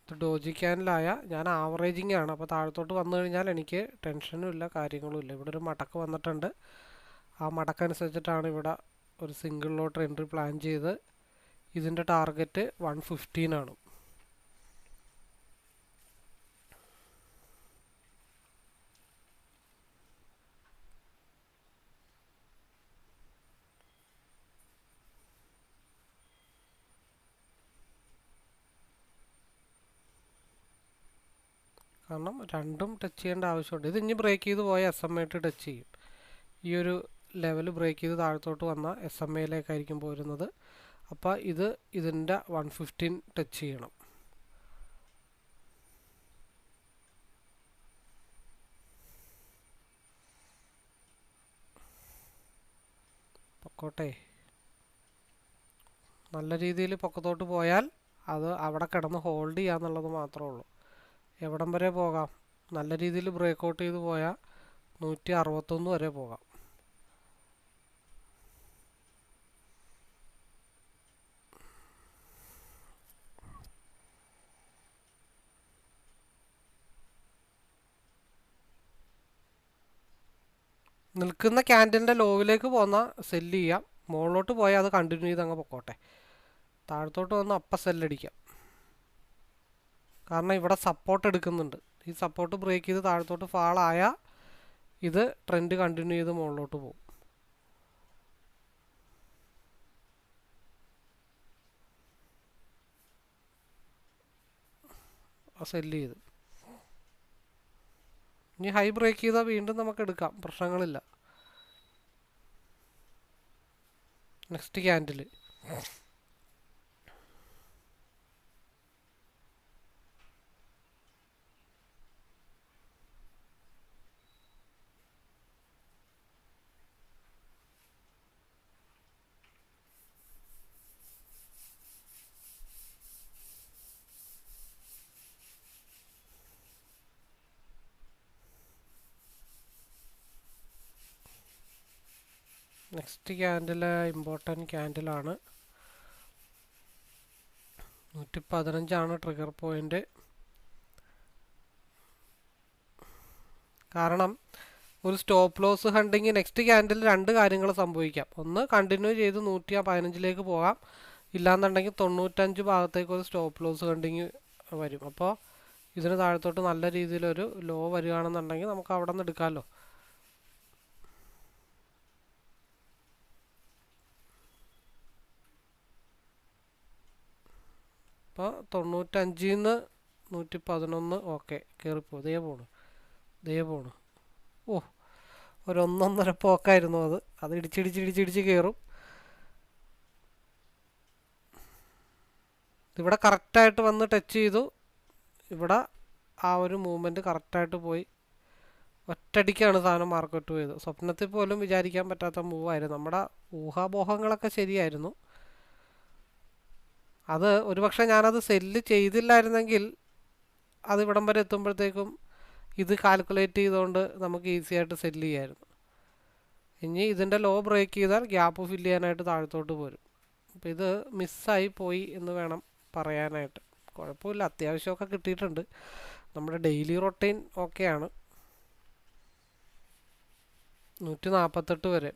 ഇത് ഡോജി ക്യാനിലായ ഞാൻ ആവറേജിങ് ആണ്. അപ്പോൾ താഴത്തോട്ട് വന്നു കഴിഞ്ഞാൽ എനിക്ക് ടെൻഷനും ഇല്ല, കാര്യങ്ങളും ഇല്ല. ഇവിടെ ഒരു മടക്ക് വന്നിട്ടുണ്ട്, ആ മടക്കനുസരിച്ചിട്ടാണ് ഇവിടെ ഒരു സിംഗിൾ ലോട്ട് എൻട്രി പ്ലാൻ ചെയ്ത്. ഇതിൻ്റെ ടാർഗറ്റ് 115 ആണ്. കാരണം രണ്ടും ടച്ച് ചെയ്യേണ്ട ആവശ്യമുണ്ട്. ഇത് ഇനി ബ്രേക്ക് ചെയ്ത് പോയ SMA ടച്ച് ചെയ്യും. ഈ ഒരു ലെവൽ ബ്രേക്ക് ചെയ്ത് താഴത്തോട്ട് വന്നാൽ SMA പോരുന്നത്. അപ്പോൾ ഇതിൻ്റെ 115 ടച്ച് ചെയ്യണം. പൊക്കോട്ടെ. നല്ല രീതിയിൽ പൊക്കത്തോട്ട് പോയാൽ അത് അവിടെ കിടന്ന് ഹോൾഡ് ചെയ്യാന്നുള്ളത് മാത്രമേ ഉള്ളൂ. എവിടം വരെ പോകാം? നല്ല രീതിയിൽ ബ്രേക്ക് ഔട്ട് ചെയ്ത് പോയാൽ 161 വരെ പോകാം. നിൽക്കുന്ന ക്യാൻഡിലിൻ്റെ ലോവിലേക്ക് പോന്നാൽ സെല്ല് ചെയ്യാം. മുകളിലോട്ട് പോയാൽ അത് കണ്ടിന്യൂ ചെയ്ത് അങ്ങ് പൊക്കോട്ടെ. താഴത്തോട്ട് വന്ന് അപ്പം സെല്ലടിക്കാം. കാരണം ഇവിടെ സപ്പോർട്ട് എടുക്കുന്നുണ്ട്. ഈ സപ്പോർട്ട് ബ്രേക്ക് ചെയ്ത് താഴത്തോട്ട് ഫാളായാൽ ഇത് ട്രെൻഡ് കണ്ടിന്യൂ ചെയ്ത് മുകളിലോട്ട് പോകും. സെല്ല് ചെയ്ത് ഇനി ഹൈ ബ്രേക്ക് ചെയ്താൽ വീണ്ടും നമുക്ക് എടുക്കാം, പ്രശ്നങ്ങളില്ല. നെക്സ്റ്റ് ക്യാൻഡിൽ ഇമ്പോർട്ടൻറ്റ് ക്യാൻഡിലാണ്. 115 ട്രിഗർ പോയിന്റ്. കാരണം ഒരു stop loss hunting next candle രണ്ട് കാര്യങ്ങൾ സംഭവിക്കാം. ഒന്ന്, കണ്ടിന്യൂ ചെയ്ത് 115 പോകാം. ഇല്ലാന്നുണ്ടെങ്കിൽ 95 ഭാഗത്തേക്ക് ഒരു സ്റ്റോപ്പ് ലോസ് ഹണ്ടിങ് വരും. അപ്പോൾ ഇതിന് താഴത്തോട്ട് നല്ല രീതിയിലൊരു ലോ വരികയാണെന്നുണ്ടെങ്കിൽ നമുക്ക് അവിടെ നിന്ന് എടുക്കാമല്ലോ. അപ്പോൾ 95 111 ഓക്കെ കയറിപ്പോ. ദേ പോണു. ഓ, ഒരു 1.5 പോക്കായിരുന്നു അത് ഇടിച്ചിടിച്ച് കയറും. ഇവിടെ കറക്റ്റായിട്ട് വന്ന് ടച്ച് ചെയ്തു. ഇവിടെ ആ ഒരു മൂവ്മെൻറ്റ് കറക്റ്റായിട്ട് പോയി. ഒറ്റടിക്കാണ് സാധനം മാർക്കറ്റ് പോയത്. സ്വപ്നത്തിൽ പോലും വിചാരിക്കാൻ പറ്റാത്ത മൂവായിരുന്നു. നമ്മുടെ ഊഹാപോഹങ്ങളൊക്കെ ശരിയായിരുന്നു. അത് ഒരുപക്ഷെ ഞാനത് സെല്ല് ചെയ്തില്ലായിരുന്നെങ്കിൽ അത് ഇവിടം വരെ എത്തുമ്പോഴത്തേക്കും ഇത് കാൽക്കുലേറ്റ് ചെയ്തുകൊണ്ട് നമുക്ക് ഈസി ആയിട്ട് സെല്ല് ചെയ്യാമായിരുന്നു. ഇനി ഇതിൻ്റെ ലോ ബ്രേക്ക് ചെയ്താൽ ഗ്യാപ്പ് ഫില്ല് ചെയ്യാനായിട്ട് താഴത്തോട്ട് പോരും. അപ്പോൾ ഇത് മിസ്സായി പോയി എന്ന് വേണം പറയാനായിട്ട്. കുഴപ്പമില്ല, അത്യാവശ്യമൊക്കെ കിട്ടിയിട്ടുണ്ട്. നമ്മുടെ ഡെയിലി റൊട്ടീൻ ഓക്കെയാണ്. 148 വരെ.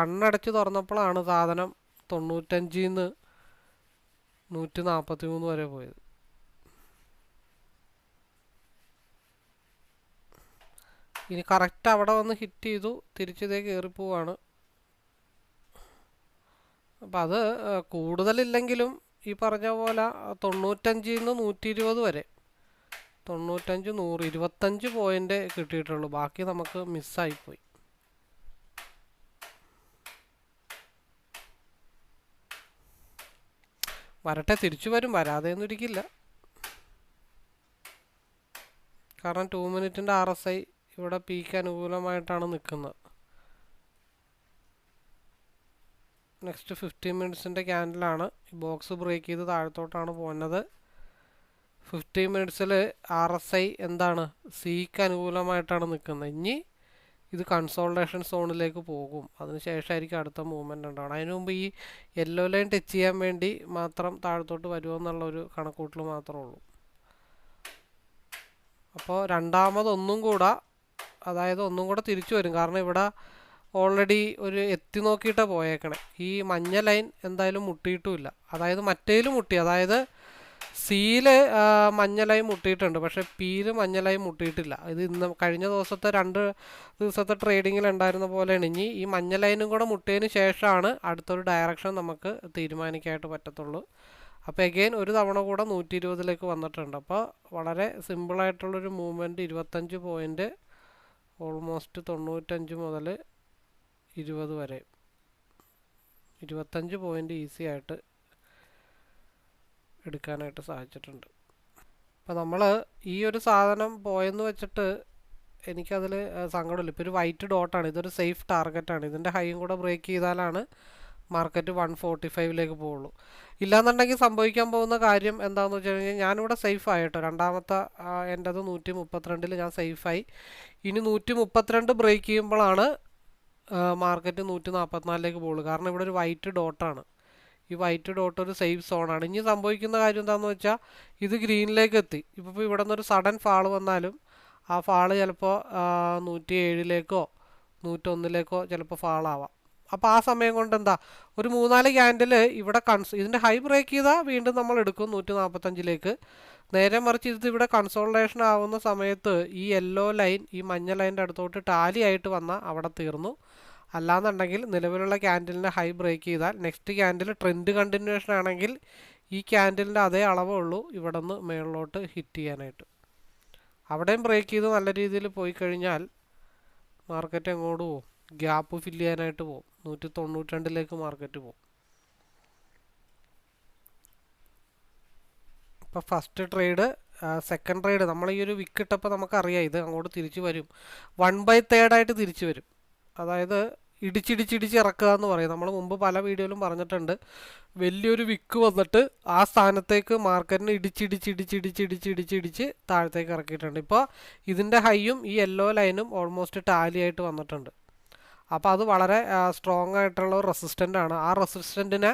കണ്ണടച്ച് തുറന്നപ്പോഴാണ് സാധനം 95 143 വരെ പോയത്. ഇനി കറക്റ്റ് അവിടെ വന്ന് ഹിറ്റ് ചെയ്തു, തിരിച്ചിതേ കയറിപ്പോവാണ്. അപ്പം അത് കൂടുതലില്ലെങ്കിലും ഈ പറഞ്ഞ പോലെ 95 120 വരെ, 95 100 25 പോയിൻ്റ് കിട്ടിയിട്ടുള്ളൂ. ബാക്കി നമുക്ക് മിസ്സായിപ്പോയി. വരട്ടെ, തിരിച്ചു വരും, വരാതെയൊന്നും ഇരിക്കില്ല. കാരണം 2 മിനിറ്റിൻ്റെ RSI ഇവിടെ പീക്ക് അനുകൂലമായിട്ടാണ് നിൽക്കുന്നത്. നെക്സ്റ്റ് 15 മിനിറ്റ്സിൻ്റെ ക്യാൻഡിലാണ്. ബോക്സ് ബ്രേക്ക് ചെയ്ത് താഴത്തോട്ടാണ് പോകുന്നത്. 15 മിനിറ്റ്സിൽ RSI എന്താണ്, സിക്ക് അനുകൂലമായിട്ടാണ് നിൽക്കുന്നത്. ഇനി ഇത് കൺസോൾട്ടേഷൻ സോണിലേക്ക് പോകും. അതിനുശേഷമായിരിക്കും അടുത്ത മൂവ്മെൻ്റ് ഉണ്ടാവണം. അതിനു മുമ്പ് ഈ യെല്ലോ ലൈൻ ടച്ച് ചെയ്യാൻ വേണ്ടി മാത്രം താഴത്തോട്ട് വരുമോ എന്നുള്ളൊരു കണക്കൂട്ടൽ മാത്രമേ ഉള്ളൂ. അപ്പോൾ രണ്ടാമതൊന്നും കൂടെ, അതായത് ഒന്നും കൂടെ തിരിച്ചു വരും. കാരണം ഇവിടെ ഓൾറെഡി ഒരു എത്തി നോക്കിയിട്ടാണ് പോയേക്കണേ. ഈ മഞ്ഞ ലൈൻ എന്തായാലും മുട്ടിയിട്ടുമില്ല. അതായത് മറ്റേലും മുട്ടി, അതായത് സിയിൽ മഞ്ഞ ലൈൻ മുട്ടിയിട്ടുണ്ട്, പക്ഷേ പിയിൽ മഞ്ഞ ലൈൻ മുട്ടിയിട്ടില്ല. ഇത് കഴിഞ്ഞ ദിവസത്തെ 2 ദിവസത്തെ ട്രേഡിങ്ങിൽ ഉണ്ടായിരുന്ന പോലെയാണ്. ഇനി ഈ മഞ്ഞ ലൈനും കൂടെ മുട്ടിയതിന് ശേഷമാണ് അടുത്തൊരു ഡയറക്ഷൻ നമുക്ക് തീരുമാനിക്കാനായിട്ട് പറ്റത്തുള്ളൂ. അപ്പോൾ എഗെയിൻ ഒരു തവണ കൂടെ 120 വന്നിട്ടുണ്ട്. അപ്പോൾ വളരെ സിമ്പിളായിട്ടുള്ളൊരു മൂവ്മെൻറ്റ്. 25 പോയിൻ്റ്, ഓൾമോസ്റ്റ് 95 മുതൽ 20 വരെ. 25 പോയിന്റ് ഈസി ആയിട്ട് എടുക്കാനായിട്ട് സാധിച്ചിട്ടുണ്ട്. അപ്പോൾ നമ്മൾ ഈ ഒരു സാധനം പോയെന്ന് വെച്ചിട്ട് എനിക്കതിൽ സങ്കടമില്ല. ഇപ്പോൾ ഒരു വൈറ്റ് ഡോട്ടാണ്, ഇതൊരു സേഫ് ടാർഗറ്റാണ്. ഇതിൻ്റെ ഹൈയും കൂടെ ബ്രേക്ക് ചെയ്താലാണ് മാർക്കറ്റ് 145ലേക്ക് പോവുള്ളൂ. ഇല്ലാന്നുണ്ടെങ്കിൽ സംഭവിക്കാൻ പോകുന്ന കാര്യം എന്താണെന്ന് വെച്ച് കഴിഞ്ഞാൽ, ഞാനിവിടെ സേഫ് ആയിട്ടോ, രണ്ടാമത്തെ എൻ്റെത് 132 ഞാൻ സേഫായി. ഇനി 132 ബ്രേക്ക് ചെയ്യുമ്പോഴാണ് മാർക്കറ്റ് 144ലേക്ക് പോകുള്ളൂ. കാരണം ഇവിടെ ഒരു വൈറ്റ് ഡോട്ടാണ്. ഈ വൈറ്റ് ഡോട്ട് ഒരു സേഫ് സോണാണ്. ഇനി സംഭവിക്കുന്ന കാര്യം എന്താണെന്ന് വെച്ചാൽ, ഇത് ഗ്രീനിലേക്ക് എത്തി. ഇപ്പോൾ ഇവിടെ നിന്നൊരു സഡൻ ഫാള് വന്നാലും ആ ഫാള് ചിലപ്പോൾ 107ലേക്കോ 101ലേക്കോ ചിലപ്പോൾ ഫാളാവാം. അപ്പോൾ ആ സമയം കൊണ്ട് എന്താ, ഒരു 3-4 ക്യാൻഡിൽ ഇവിടെ ഇതിൻ്റെ ഹൈ ബ്രേക്ക് ചെയ്താൽ വീണ്ടും നമ്മൾ എടുക്കും 145ലേക്ക്. നേരെ മറിച്ച് ഇത് ഇവിടെ കൺസോൾട്ടേഷൻ ആവുന്ന സമയത്ത് ഈ യെല്ലോ ലൈൻ ഈ മഞ്ഞ ലൈൻ്റെ അടുത്തോട്ട് ടാലി ആയിട്ട് വന്നാൽ അവിടെ തീർന്നു. അല്ലാന്നുണ്ടെങ്കിൽ നിലവിലുള്ള ക്യാൻഡിലിൻ്റെ ഹൈ ബ്രേക്ക് ചെയ്താൽ നെക്സ്റ്റ് ക്യാൻഡിൽ ട്രെൻഡ് കണ്ടിന്യൂഷൻ ആണെങ്കിൽ ഈ ക്യാൻഡിലിൻ്റെ അതേ അളവേ ഉള്ളൂ ഇവിടെ നിന്ന് മുകളിലോട്ട് ഹിറ്റ് ചെയ്യാനായിട്ട്. അവിടെയും ബ്രേക്ക് ചെയ്ത് നല്ല രീതിയിൽ പോയി കഴിഞ്ഞാൽ മാർക്കറ്റ് എങ്ങോട്ട് പോകും, ഗ്യാപ്പ് ഫില്ല് ചെയ്യാനായിട്ട് പോകും. 192ലേക്ക് മാർക്കറ്റ് പോകും. ഇപ്പോൾ ഫസ്റ്റ് ട്രേഡ്, സെക്കൻഡ് ട്രേഡ് നമ്മൾ ഈ ഒരു വിക്ക് ഇട്ടപ്പോൾ നമുക്കറിയാം ഇത് അങ്ങോട്ട് തിരിച്ചു വരും. 1/3 ആയിട്ട് തിരിച്ചു വരും. അതായത് ഇടിച്ചിടിച്ചിടിച്ച് ഇറക്കുക എന്ന് പറയും. നമ്മൾ മുമ്പ് പല വീഡിയോയിലും പറഞ്ഞിട്ടുണ്ട്. വലിയൊരു വിക്ക് വന്നിട്ട് ആ സ്ഥാനത്തേക്ക് മാർക്കറ്റിന് ഇടിച്ചിടിച്ചിടിച്ചിടിച്ചിടിച്ചിടിച്ചിടിച്ച് താഴത്തേക്ക് ഇറക്കിയിട്ടുണ്ട്. ഇപ്പോൾ ഇതിൻ്റെ ഹൈയും ഈ യെല്ലോ ലൈനും ഓൾമോസ്റ്റ് ടാലി ആയിട്ട് വന്നിട്ടുണ്ട്. അപ്പോൾ അത് വളരെ സ്ട്രോങ് ആയിട്ടുള്ള ഒരു റെസിസ്റ്റൻ്റ് ആണ്. ആ റെസിസ്റ്റൻറ്റിനെ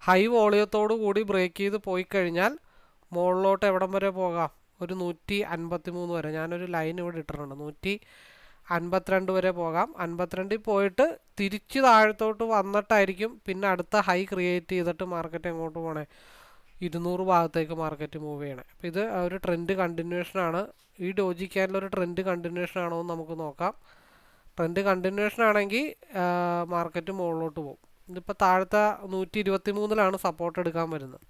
ഹൈ വോളിയത്തോടു കൂടി ബ്രേക്ക് ചെയ്ത് പോയി കഴിഞ്ഞാൽ മുകളിലോട്ട് എവിടം വരെ പോകാം, ഒരു 153 വരെ. ഞാനൊരു ലൈൻ ഇവിടെ ഇട്ടിട്ടുണ്ട്, 152 വരെ പോകാം. 52 പോയിട്ട് തിരിച്ച് താഴത്തോട്ട് വന്നിട്ടായിരിക്കും പിന്നെ അടുത്ത ഹൈ ക്രിയേറ്റ് ചെയ്തിട്ട് മാർക്കറ്റ് എങ്ങോട്ട് പോകണേ, 200 ഭാഗത്തേക്ക് മാർക്കറ്റ് മൂവ് ചെയ്യണേ. അപ്പോൾ ഇത് ഒരു ട്രെൻഡ് കണ്ടിന്യൂഷനാണ്. ഈ ഡോജി ക്യാൻഡിൽ ട്രെൻഡ് കണ്ടിന്യൂഷൻ ആണോ എന്ന് നമുക്ക് നോക്കാം. ട്രെൻഡ് കണ്ടിന്യൂഷൻ ആണെങ്കിൽ മാർക്കറ്റ് മുകളിലോട്ട് പോകും. ഇതിപ്പോൾ താഴത്തെ 123ലാണ് സപ്പോർട്ട് എടുക്കാൻ വരുന്നത്.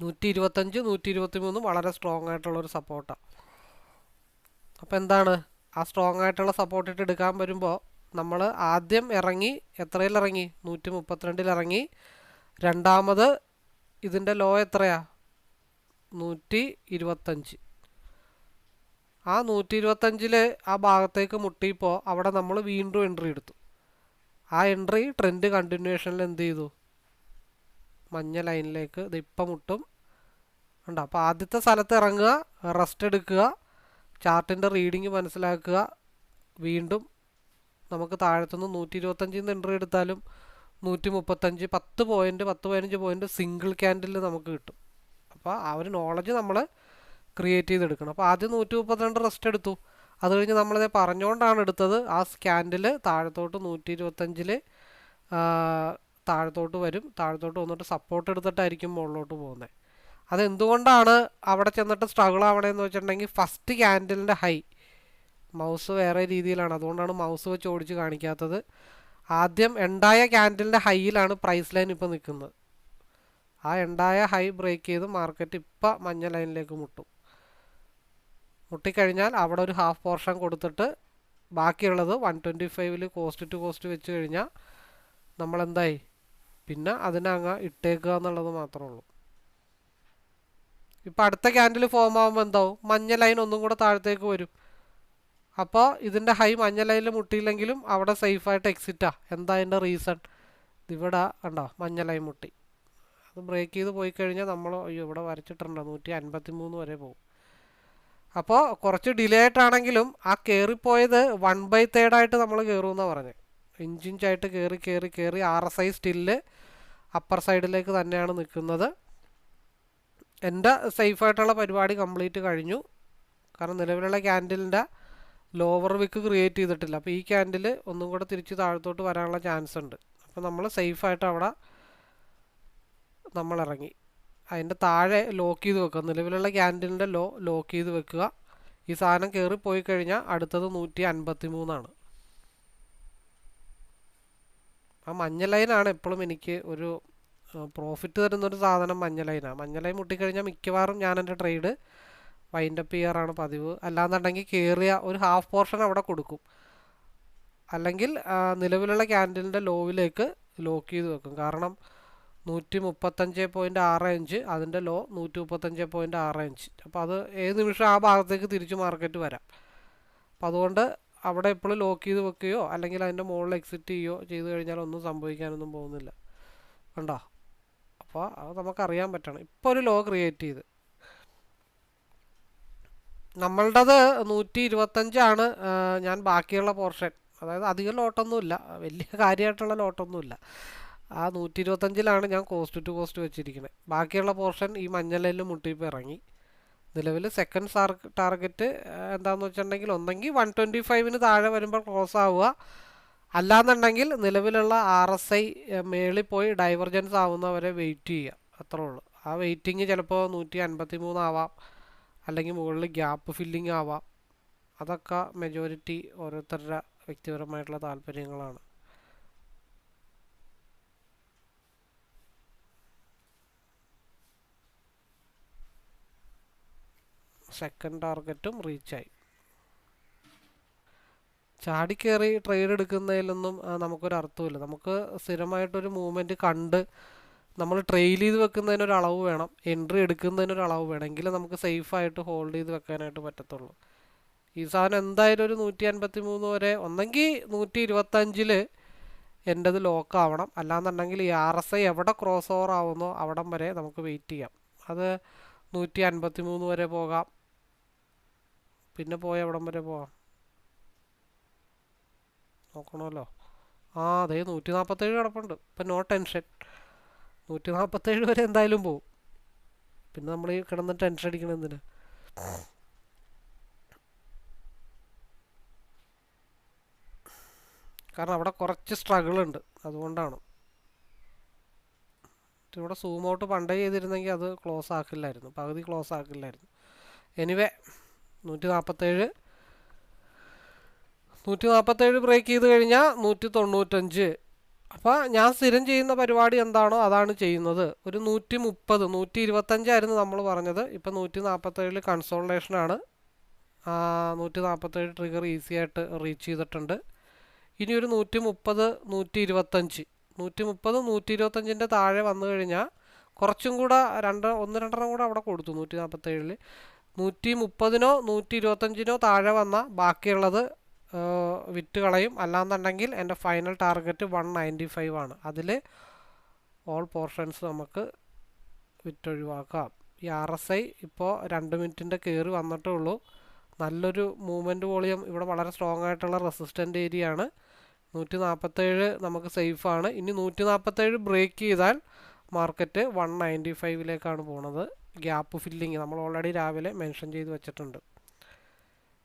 125, 123 വളരെ സ്ട്രോങ് ആയിട്ടുള്ളൊരു സപ്പോർട്ടാണ്. അപ്പോൾ എന്താണ്, ആ സ്ട്രോങ് ആയിട്ടുള്ള സപ്പോർട്ട് ഇട്ട് എടുക്കാൻ വരുമ്പോൾ നമ്മൾ ആദ്യം ഇറങ്ങി, എത്രയിൽ ഇറങ്ങി, 132 ഇറങ്ങി. രണ്ടാമത് ഇതിൻ്റെ ലോ എത്രയാ, 125. ആ 125 ആ ഭാഗത്തേക്ക് മുട്ടിയപ്പോൾ അവിടെ നമ്മൾ വീണ്ടും എൻട്രി എടുത്തു. ആ എൻട്രി ട്രെൻഡ് കണ്ടിന്യൂഷനിൽ എന്ത് ചെയ്തു, മഞ്ഞ ലൈനിലേക്ക് ഇത് ഇപ്പം മുട്ടും ഉണ്ടോ. അപ്പോൾ ആദ്യത്തെ സ്ഥലത്ത് ഇറങ്ങുക, റെസ്റ്റ് എടുക്കുക, ചാർട്ടിൻ്റെ റീഡിങ് മനസ്സിലാക്കുക. വീണ്ടും നമുക്ക് താഴത്തുനിന്ന് 125 എൻട്രി എടുത്താലും 135, 10-15 പോയിൻ്റ് സിംഗിൾ ക്യാൻഡിൽ നമുക്ക് കിട്ടും. അപ്പോൾ ആ ഒരു നോളജ് നമ്മൾ ക്രിയേറ്റ് ചെയ്തെടുക്കണം. അപ്പോൾ ആദ്യം 132 റെസ്റ്റ് എടുത്തു. അത് കഴിഞ്ഞ് നമ്മളിത് പറഞ്ഞുകൊണ്ടാണ് എടുത്തത്. ആ ക്യാൻഡിൽ താഴത്തോട്ട് 125 താഴത്തോട്ട് വരും. താഴത്തോട്ട് വന്നിട്ട് സപ്പോർട്ട് എടുത്തിട്ടായിരിക്കും മുകളിലോട്ട് പോകുന്നത്. അതെന്തുകൊണ്ടാണ് അവിടെ ചെന്നിട്ട് സ്ട്രഗിൾ ആവണേന്ന് വെച്ചിട്ടുണ്ടെങ്കിൽ, ഫസ്റ്റ് ക്യാൻഡിലിൻ്റെ ഹൈ, മൗസ് വേറെ രീതിയിലാണ്, അതുകൊണ്ടാണ് മൗസ് വെച്ച് ഓടിച്ച് കാണിക്കാത്തത്. ആദ്യം ഉണ്ടായ ക്യാൻഡിലിൻ്റെ ഹൈയിലാണ് പ്രൈസ് ലൈൻ ഇപ്പോൾ നിൽക്കുന്നത്. ആ ഉണ്ടായ ഹൈ ബ്രേക്ക് ചെയ്ത് മാർക്കറ്റ് ഇപ്പം മഞ്ഞ ലൈനിലേക്ക് മുട്ടും. മുട്ടിക്കഴിഞ്ഞാൽ അവിടെ ഒരു ഹാഫ് പോർഷൻ കൊടുത്തിട്ട് ബാക്കിയുള്ളത് 125ൽ കോസ്റ്റ് ടു കോസ്റ്റ് വെച്ച് കഴിഞ്ഞാൽ നമ്മളെന്തായി, പിന്നെ അതിനങ്ങ് ഇട്ടേക്കുക എന്നുള്ളത് മാത്രമേ ഉള്ളൂ. ഇപ്പം അടുത്ത ക്യാൻഡിൽ ഫോം ആകുമ്പോൾ എന്താവും, മഞ്ഞ ലൈൻ ഒന്നും കൂടെ താഴത്തേക്ക് വരും. അപ്പോൾ ഇതിൻ്റെ ഹൈ മഞ്ഞ ലൈനിൽ മുട്ടിയില്ലെങ്കിലും അവിടെ സേഫായിട്ട് എക്സിറ്റാ. എന്താ അതിൻ്റെ റീസൺ, ഇവിടെ ഉണ്ടോ മഞ്ഞ ലൈൻ മുട്ടി, അത് ബ്രേക്ക് ചെയ്ത് പോയി കഴിഞ്ഞാൽ നമ്മൾ ഇവിടെ വരച്ചിട്ടുണ്ടോ 153 വരെ പോകും. അപ്പോൾ കുറച്ച് ഡിലേ ആയിട്ടാണെങ്കിലും ആ കയറിപ്പോയത് 1/3 ആയിട്ട് നമ്മൾ കയറുമെന്നാണ് പറഞ്ഞത്. ഇഞ്ചിഞ്ചായിട്ട് കയറി കയറി കയറി RSI സ്റ്റില്ല് അപ്പർ സൈഡിലേക്ക് തന്നെയാണ് നിൽക്കുന്നത്. എൻ്റെ സേഫായിട്ടുള്ള പരിപാടി കംപ്ലീറ്റ് കഴിഞ്ഞു. കാരണം നിലവിലുള്ള ക്യാൻഡിലിൻ്റെ ലോവർ വിക്ക് ക്രിയേറ്റ് ചെയ്തിട്ടില്ല. അപ്പോൾ ഈ ക്യാൻഡിൽ ഒന്നും കൂടെ തിരിച്ച് താഴത്തോട്ട് വരാനുള്ള ചാൻസ് ഉണ്ട്. അപ്പോൾ നമ്മൾ സേഫായിട്ട് അവിടെ നമ്മൾ ഇറങ്ങി. അതിൻ്റെ താഴെ ലോക്ക് ചെയ്ത് വെക്കുക, നിലവിലുള്ള ക്യാൻഡിലിൻ്റെ ലോക്ക് ചെയ്ത് വെക്കുക. ഈ സാധനം കയറിപ്പോയി കഴിഞ്ഞാൽ അടുത്തത് 153ആണ്. ആ മഞ്ഞ ലൈനാണ് എപ്പോഴും എനിക്ക് ഒരു പ്രോഫിറ്റ് തരുന്നൊരു സാധനം, മഞ്ഞ ലൈനാണ്. മഞ്ഞ ലൈൻ മുട്ടിക്കഴിഞ്ഞാൽ മിക്കവാറും ഞാൻ എൻ്റെ ട്രേഡ് വൈൻഡപ്പ് ചെയ്യാറാണ് പതിവ്. അല്ലാന്നുണ്ടെങ്കിൽ കയറിയ ഒരു ഹാഫ് പോർഷൻ അവിടെ കൊടുക്കും. അല്ലെങ്കിൽ നിലവിലുള്ള ക്യാൻഡിലിൻ്റെ ലോവിലേക്ക് ലോക്ക് ചെയ്ത് വെക്കും. കാരണം 135.65 അതിൻ്റെ ലോ 135.65. അപ്പോൾ അത് ഏത് നിമിഷം ആ ഭാഗത്തേക്ക് തിരിച്ച് മാർക്കറ്റ് വരാം. അപ്പോൾ അതുകൊണ്ട് അവിടെ എപ്പോഴും ലോക്ക് ചെയ്ത് വെക്കുകയോ അല്ലെങ്കിൽ അതിൻ്റെ മുകളിൽ എക്സിറ്റ് ചെയ്യുകയോ ചെയ്ത് കഴിഞ്ഞാൽ ഒന്നും സംഭവിക്കാനൊന്നും പോകുന്നില്ല. കണ്ടോ? അപ്പോൾ അത് നമുക്കറിയാൻ പറ്റണം. ഇപ്പോൾ ഒരു ലോ ക്രിയേറ്റ് ചെയ്ത് നമ്മളുടേത് 125 ഞാൻ ബാക്കിയുള്ള പോർഷൻ, അതായത് അധികം ലോട്ടൊന്നുമില്ല, വലിയ കാര്യമായിട്ടുള്ള ലോട്ടൊന്നുമില്ല. ആ 125 ഞാൻ കോസ്റ്റ് ടു കോസ്റ്റ് വെച്ചിരിക്കുന്നത്. ബാക്കിയുള്ള പോർഷൻ ഈ മഞ്ഞലയിൽ മുട്ടിപ്പോൾ ഇറങ്ങി. നിലവിൽ സെക്കൻഡ് ടാർഗറ്റ് എന്താണെന്ന് വെച്ചിട്ടുണ്ടെങ്കിൽ ഒന്നെങ്കിൽ 125 താഴെ വരുമ്പോൾ ക്ലോസ് ആവുക, അല്ലാന്നുണ്ടെങ്കിൽ നിലവിലുള്ള RSI മേളിൽ പോയി ഡൈവർജൻസ് ആവുന്നവരെ വെയിറ്റ് ചെയ്യുക. അത്രേ ഉള്ളൂ. ആ വെയിറ്റിംഗ് ചിലപ്പോൾ 153 ആവാം, അല്ലെങ്കിൽ മുകളിൽ ഗ്യാപ്പ് ഫില്ലിംഗ് ആവാം. അതൊക്കെ മെജോറിറ്റി ഓരോരുത്തരുടെ വ്യക്തിപരമായിട്ടുള്ള താല്പര്യങ്ങളാണ്. സെക്കൻഡ് ടാർഗറ്റും റീച്ചായി. ചാടിക്കയറി ട്രേഡ് എടുക്കുന്നതിലൊന്നും നമുക്കൊരർത്ഥമില്ല. നമുക്ക് സ്ഥിരമായിട്ടൊരു മൂവ്മെൻറ്റ് കണ്ട് നമ്മൾ ട്രെയിൽ ചെയ്ത് വെക്കുന്നതിനൊരളവ് വേണം, എൻട്രി എടുക്കുന്നതിനൊരളവ് വേണം, എങ്കിലും നമുക്ക് സേഫായിട്ട് ഹോൾഡ് ചെയ്ത് വെക്കാനായിട്ട് പറ്റത്തുള്ളൂ. ഈ സാധനം എന്തായാലും ഒരു 153 വരെ, ഒന്നെങ്കിൽ 125 എൻ്റെത് ലോക്ക് ആവണം, അല്ലാന്നുണ്ടെങ്കിൽ ഈ RSI എവിടെ ക്രോസ് ഓവർ ആവുന്നോ അവിടം വരെ നമുക്ക് വെയിറ്റ് ചെയ്യാം. അത് 153 വരെ പോകാം, പിന്നെ പോയ എവിടം വരെ പോകാം നോക്കണമല്ലോ. അതെ 147 കിടപ്പുണ്ട്. ഇപ്പം നോ ടെൻഷൻ, 147 വരെ എന്തായാലും പോവും. പിന്നെ നമ്മൾ ഈ കിടന്ന് ടെൻഷൻ അടിക്കണം എന്തിന്? കാരണം അവിടെ കുറച്ച് സ്ട്രഗിൾ ഉണ്ട്, അതുകൊണ്ടാണ്. ഇവിടെ സൂം ഔട്ട് പണ്ടേ ചെയ്തിരുന്നെങ്കിൽ അത് ക്ലോസ് ആക്കില്ലായിരുന്നു, പകുതി ക്ലോസ് ആക്കില്ലായിരുന്നു. എനിവേ 147 ബ്രേക്ക് ചെയ്ത് കഴിഞ്ഞാൽ 195. അപ്പോൾ ഞാൻ സ്ഥിരം ചെയ്യുന്ന പരിപാടി എന്താണോ അതാണ് ചെയ്യുന്നത്. ഒരു 130, 125 നമ്മൾ പറഞ്ഞത്. ഇപ്പം 147 കൺസോൾട്ടേഷനാണ്. 147 ട്രിഗർ ഈസി ആയിട്ട് റീച്ച് ചെയ്തിട്ടുണ്ട്. ഇനി ഒരു 130, 125, 125 താഴെ വന്നു കഴിഞ്ഞാൽ കുറച്ചും കൂടെ 1-2 കൂടെ അവിടെ കൊടുത്തു. 147 130 125 താഴെ വന്ന ബാക്കിയുള്ളത് വിറ്റ് കളയും. അല്ലാന്നുണ്ടെങ്കിൽ എൻ്റെ ഫൈനൽ ടാർഗറ്റ് 195 ആണ്. അതിൽ ഓൾ പോർഷൻസ് നമുക്ക് വിറ്റൊഴിവാക്കാം. ഈ RSI ഇപ്പോൾ 2 മിനിറ്റിൻ്റെ കയറി വന്നിട്ടേ ഉള്ളൂ. നല്ലൊരു മൂവ്മെൻറ്റ് വോളിയം, ഇവിടെ വളരെ സ്ട്രോങ് ആയിട്ടുള്ള റെസിസ്റ്റൻ്റ് ഏരിയ ആണ്. 147 നമുക്ക് സേഫാണ്. ഇനി 147 ബ്രേക്ക് ചെയ്താൽ മാർക്കറ്റ് 195 പോണത്. ഗ്യാപ്പ് ഫില്ലിങ് നമ്മൾ ഓൾറെഡി രാവിലെ മെൻഷൻ ചെയ്ത് വെച്ചിട്ടുണ്ട്.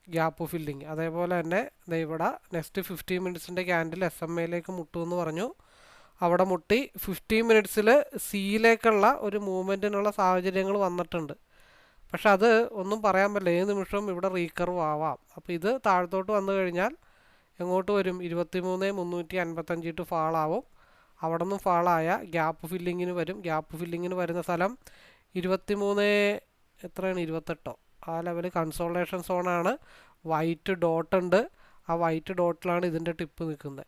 ഗ്യാപ്പ് ഫില്ലിങ് അതേപോലെ തന്നെ ഇവിടെ നെക്സ്റ്റ് 15 മിനിറ്റ്സിൻ്റെ ക്യാൻഡിൽ SMA മുട്ടുമെന്ന് പറഞ്ഞു. അവിടെ മുട്ടി 15 മിനിറ്റ്സിൽ സിയിലേക്കുള്ള ഒരു മൂവ്മെൻറ്റിനുള്ള സാഹചര്യങ്ങൾ വന്നിട്ടുണ്ട്. പക്ഷെ അത് ഒന്നും പറയാൻ പറ്റില്ല, ഏത് നിമിഷവും ഇവിടെ റീകർവ് ആവാം. അപ്പോൾ ഇത് താഴത്തോട്ട് വന്നു കഴിഞ്ഞാൽ എങ്ങോട്ട് വരും? 23,355 ഫാളാവും. അവിടെ നിന്നും ഫാളായ ഗ്യാപ്പ് ഫില്ലിങ്ങിന് വരും. ഗ്യാപ്പ് ഫില്ലിങ്ങിന് വരുന്ന സ്ഥലം 23 എത്രയാണ്, 28 ആ ലെവൽ കൺസോൾട്ടേഷൻ സോണാണ്. വൈറ്റ് ഡോട്ട് ഉണ്ട്, ആ വൈറ്റ് ഡോട്ടിലാണ് ഇതിൻ്റെ ടിപ്പ് നിൽക്കുന്നത്.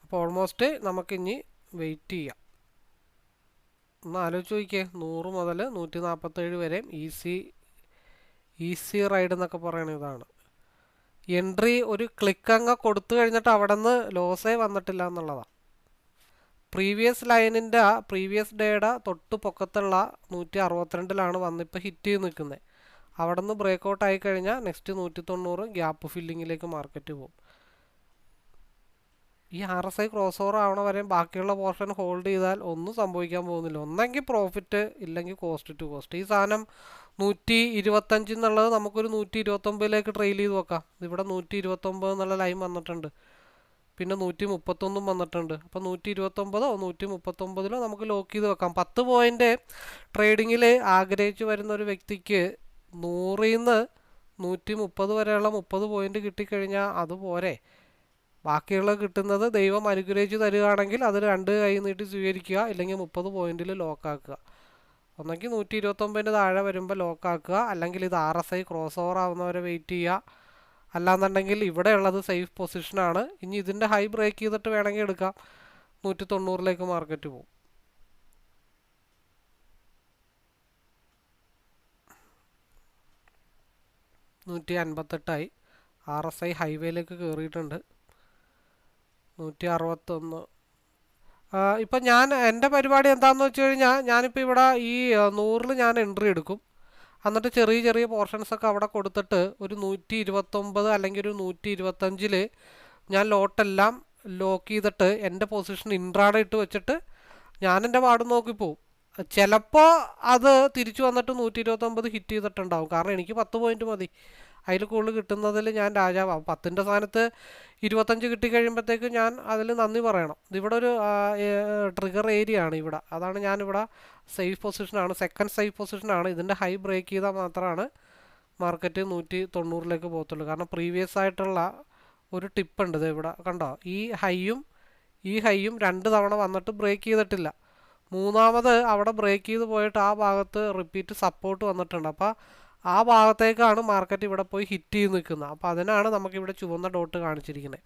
അപ്പോൾ ഓൾമോസ്റ്റ് നമുക്കിനി വെയിറ്റ് ചെയ്യാം. ഒന്ന് ആലോചിച്ച് നോക്കിയേ, 100 മുതൽ 147 വരെയും ഈസി റൈഡ് എന്നൊക്കെ പറയുന്നത് ഇതാണ്. എൻട്രി ഒരു ക്ലിക്ക് അങ്ങ് കൊടുത്തു കഴിഞ്ഞിട്ട് അവിടെ നിന്ന് ലോസേ വന്നിട്ടില്ല എന്നുള്ളതാണ്. പ്രീവിയസ് ലൈനിൻ്റെ പ്രീവിയസ് ഡേയുടെ തൊട്ട് പൊക്കത്തുള്ള 162 വന്നിപ്പോൾ ഹിറ്റ് ചെയ്ത് നിൽക്കുന്നത്. അവിടെ നിന്ന് ബ്രേക്ക് ഔട്ട് ആയി കഴിഞ്ഞാൽ നെക്സ്റ്റ് 190 ഗ്യാപ്പ് ഫില്ലിങ്ങിലേക്ക് മാർക്കറ്റ് പോകും. ഈ RSI ക്രോസ് ഓവർ ആവണ വരെയും ബാക്കിയുള്ള പോർഷൻ ഹോൾഡ് ചെയ്താൽ ഒന്നും സംഭവിക്കാൻ പോകുന്നില്ല. ഒന്നെങ്കിൽ പ്രോഫിറ്റ്, ഇല്ലെങ്കിൽ കോസ്റ്റ് ടു കോസ്റ്റ്. ഈ സാധനം 125 എന്നുള്ളത് നമുക്കൊരു 129 ട്രെയിൽ ചെയ്ത് നോക്കാം. ഇവിടെ 129 എന്നുള്ള ലൈൻ വന്നിട്ടുണ്ട്, പിന്നെ 131 വന്നിട്ടുണ്ട്. അപ്പോൾ 129 139 നമുക്ക് ലോക്ക് ചെയ്ത് വെക്കാം. 10 പോയിൻ്റ് ട്രേഡിങ്ങിൽ ആഗ്രഹിച്ചു വരുന്ന ഒരു വ്യക്തിക്ക് 100 നിന്ന് 130 വരെയുള്ള 30 പോയിൻ്റ് കിട്ടിക്കഴിഞ്ഞാൽ അതുപോരെ. ബാക്കിയുള്ള കിട്ടുന്നത് ദൈവം അനുഗ്രഹിച്ച് തരികയാണെങ്കിൽ അത് 2 കൈ നീട്ടി സ്വീകരിക്കുക, ഇല്ലെങ്കിൽ 30 പോയിന്റിൽ ലോക്കാക്കുക. ഒന്നെങ്കിൽ 129 താഴെ വരുമ്പോൾ ലോക്കാക്കുക, അല്ലെങ്കിൽ ഇത് RSI ക്രോസ് ഓവർ ആവുന്നവരെ വെയിറ്റ് ചെയ്യുക, അല്ലാന്നുണ്ടെങ്കിൽ ഇവിടെ ഉള്ളത് സേഫ് പൊസിഷനാണ്. ഇനി ഇതിൻ്റെ ഹൈ ബ്രേക്ക് ചെയ്തിട്ട് വേണമെങ്കിൽ എടുക്കാം. 190 മാർക്കറ്റ് പോകും. $158 RSI ഹൈവേയിലേക്ക് കയറിയിട്ടുണ്ട്. 161. ഇപ്പം എൻ്റെ പരിപാടി എന്താണെന്ന് വെച്ച് കഴിഞ്ഞാൽ ഞാനിപ്പോൾ ഇവിടെ ഈ 100 ഞാൻ എൻട്രി എടുക്കും. എന്നിട്ട് ചെറിയ ചെറിയ പോർഷൻസൊക്കെ അവിടെ കൊടുത്തിട്ട് ഒരു 129 അല്ലെങ്കിൽ ഒരു 125 ഞാൻ ലോട്ടെല്ലാം ലോക്ക് ചെയ്തിട്ട് എൻ്റെ പൊസിഷൻ ഇൻട്രാഡേ ഇട്ട് വെച്ചിട്ട് ഞാൻ എൻ്റെ പാട് നോക്കിപ്പോവും. ചിലപ്പോൾ അത് തിരിച്ചു വന്നിട്ട് 129 ഹിറ്റ് ചെയ്തിട്ടുണ്ടാവും. കാരണം എനിക്ക് 10 പോയിന്റ് മതി. അതിൽ കൂടുതൽ കിട്ടുന്നതിൽ ഞാൻ രാജാവാം. 10ൻ്റെ സ്ഥാനത്ത് 25 കിട്ടിക്കഴിയുമ്പോഴത്തേക്ക് ഞാൻ അതിൽ നന്ദി പറയണം. ഇതിവിടെ ഒരു ട്രിഗർ ഏരിയ ആണ് ഇവിടെ. അതാണ് ഞാനിവിടെ സേഫ് പൊസിഷനാണ്, സെക്കൻഡ് സേഫ് പൊസിഷനാണ്. ഇതിൻ്റെ ഹൈ ബ്രേക്ക് ചെയ്താൽ മാത്രമാണ് മാർക്കറ്റ് 190 പോകത്തുള്ളൂ. കാരണം പ്രീവിയസ് ആയിട്ടുള്ള ഒരു ടിപ്പുണ്ട് ഇത് ഇവിടെ കണ്ടോ. ഈ ഹൈയും 2 തവണ വന്നിട്ട് ബ്രേക്ക് ചെയ്തിട്ടില്ല. മൂന്നാമത് അവിടെ ബ്രേക്ക് ചെയ്ത് പോയിട്ട് ആ ഭാഗത്ത് റിപ്പീറ്റ് സപ്പോർട്ട് വന്നിട്ടുണ്ട്. അപ്പോൾ ആ ഭാഗത്തേക്കാണ് മാർക്കറ്റ് ഇവിടെ പോയി ഹിറ്റ് ചെയ്ത് നിൽക്കുന്നത്. അപ്പോൾ അതിനാണ് നമുക്കിവിടെ ചുവന്ന ഡോട്ട് കാണിച്ചിരിക്കുന്നത്.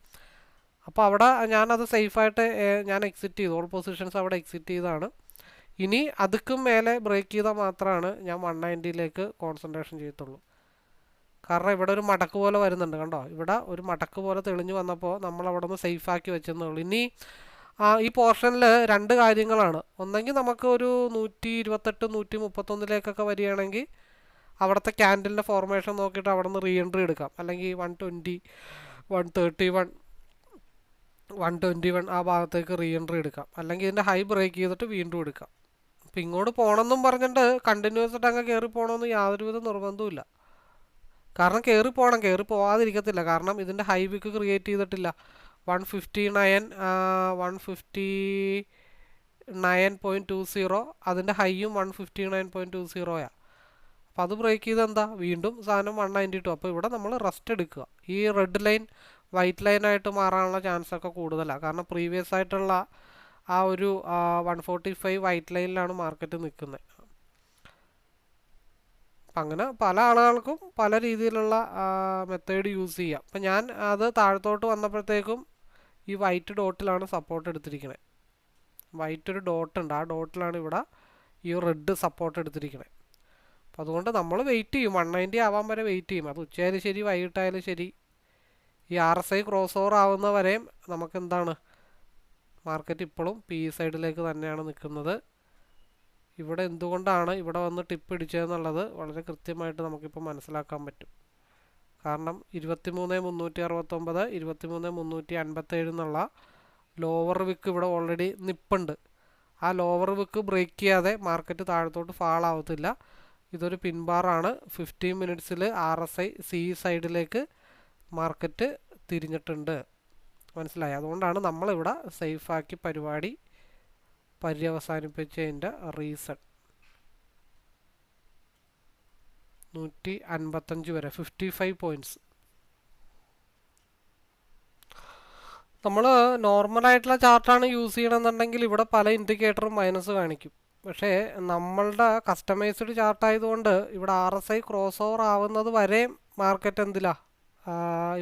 അപ്പോൾ അവിടെ ഞാനത് സേഫായിട്ട് ഞാൻ എക്സിറ്റ് ചെയ്തു. ഓൾ പൊസിഷൻസ് അവിടെ എക്സിറ്റ് ചെയ്താണ്. ഇനി അതുക്കും മേലെ ബ്രേക്ക് ചെയ്താൽ മാത്രമാണ് ഞാൻ 190 കോൺസെൻട്രേഷൻ ചെയ്യത്തുള്ളൂ. കാരണം ഇവിടെ ഒരു മടക്ക് പോലെ വരുന്നുണ്ട് കണ്ടോ. ഇവിടെ ഒരു മടക്ക് പോലെ തെളിഞ്ഞു വന്നപ്പോൾ നമ്മൾ അവിടെ നിന്ന് സേഫാക്കി വെച്ചെന്നേ ഉള്ളൂ. ഇനി ഈ പോർഷനിൽ 2 കാര്യങ്ങളാണ്. ഒന്നെങ്കിൽ നമുക്ക് ഒരു 128 131 വരികയാണെങ്കിൽ അവിടുത്തെ ക്യാൻഡലിൻ്റെ ഫോർമേഷൻ നോക്കിയിട്ട് അവിടെ നിന്ന് റീ എൻട്രി എടുക്കാം. അല്ലെങ്കിൽ 120 131 121 ആ ഭാഗത്തേക്ക് റീ എൻട്രി എടുക്കാം. അല്ലെങ്കിൽ ഇതിൻ്റെ ഹൈ ബ്രേക്ക് ചെയ്തിട്ട് വീണ്ടും എടുക്കാം. അപ്പം ഇങ്ങോട്ട് പോകണമെന്നും പറഞ്ഞിട്ട് കണ്ടിന്യൂസ് ആയിട്ട് അങ്ങ് കയറി പോകണമെന്ന് യാതൊരുവിധ നിർബന്ധവും കാരണം കയറി പോകാതിരിക്കത്തില്ല. കാരണം ഇതിൻ്റെ ഹൈ വിക്ക് ക്രിയേറ്റ് ചെയ്തിട്ടില്ല. 159.20 അതിൻ്റെ ഹൈയും 159.20 അപ്പോൾ അത് ബ്രേക്ക് ചെയ്ത് എന്താ വീണ്ടും സാധനം 192. അപ്പോൾ ഇവിടെ നമ്മൾ റെസ്റ്റ് എടുക്കുക. ഈ റെഡ് ലൈൻ വൈറ്റ് ലൈനായിട്ട് മാറാനുള്ള ചാൻസൊക്കെ കൂടുതലാണ്. കാരണം പ്രീവിയസ് ആയിട്ടുള്ള ആ ഒരു 145 വൈറ്റ് ലൈനിലാണ് മാർക്കറ്റ് നിൽക്കുന്നത്. അപ്പം അങ്ങനെ പല ആളുകൾക്കും പല രീതിയിലുള്ള മെത്തേഡ് യൂസ് ചെയ്യാം. അപ്പം ഞാൻ അത് താഴത്തോട്ട് വന്നപ്പോഴത്തേക്കും ഈ വൈറ്റ് ഡോട്ടിലാണ് സപ്പോർട്ട് എടുത്തിരിക്കുന്നത്. വൈറ്റ് ഒരു ഡോട്ടുണ്ട്, ആ ഡോട്ടിലാണ് ഇവിടെ ഈ റെഡ് സപ്പോർട്ട് എടുത്തിരിക്കുന്നത്. അപ്പം അതുകൊണ്ട് നമ്മൾ വെയിറ്റ് ചെയ്യും, 190 ആവാൻ വരെ വെയിറ്റ് ചെയ്യും. അത് ഉച്ചയായാലും ശരി വൈകിട്ടായാലും ശരി. ഈ RSI ക്രോസ് ഓവർ ആവുന്ന വരെയും നമുക്ക് എന്താണ് മാർക്കറ്റ് ഇപ്പോഴും പി സൈഡിലേക്ക് തന്നെയാണ് നിൽക്കുന്നത്. ഇവിടെ എന്തുകൊണ്ടാണ് ഇവിടെ വന്ന് ടിപ്പ് ഇടിച്ചതെന്നുള്ളത് വളരെ കൃത്യമായിട്ട് നമുക്കിപ്പോൾ മനസ്സിലാക്കാൻ പറ്റും. കാരണം 23,369 23,357 എന്നുള്ള ലോവർ വിക്ക് ഇവിടെ ഓൾറെഡി നിപ്പുണ്ട്. ആ ലോവർ വിക്ക് ബ്രേക്ക് ചെയ്യാതെ മാർക്കറ്റ് താഴത്തോട്ട് ഫാൾ ആവത്തില്ല. ഇതൊരു പിൻബാറാണ്. 15 മിനിറ്റ്സിൽ RSI സി സൈഡിലേക്ക് മാർക്കറ്റ് തിരിഞ്ഞിട്ടുണ്ട്. മനസ്സിലായി? അതുകൊണ്ടാണ് നമ്മളിവിടെ സേഫാക്കി പരിപാടി പര്യവസാനിപ്പിച്ചതിൻ്റെ റീസൺ. 155 വരെ 55 പോയിൻറ്റ്സ്. നമ്മൾ നോർമലായിട്ടുള്ള ചാർട്ടാണ് യൂസ് ചെയ്യണമെന്നുണ്ടെങ്കിൽ ഇവിടെ പല ഇൻഡിക്കേറ്ററും മൈനസ് കാണിക്കും. പക്ഷേ നമ്മളുടെ കസ്റ്റമൈസ്ഡ് ചാർട്ടായതുകൊണ്ട് ഇവിടെ RSI ക്രോസ് ഓവർ ആവുന്നത് വരെ മാർക്കറ്റ് എന്തിലാ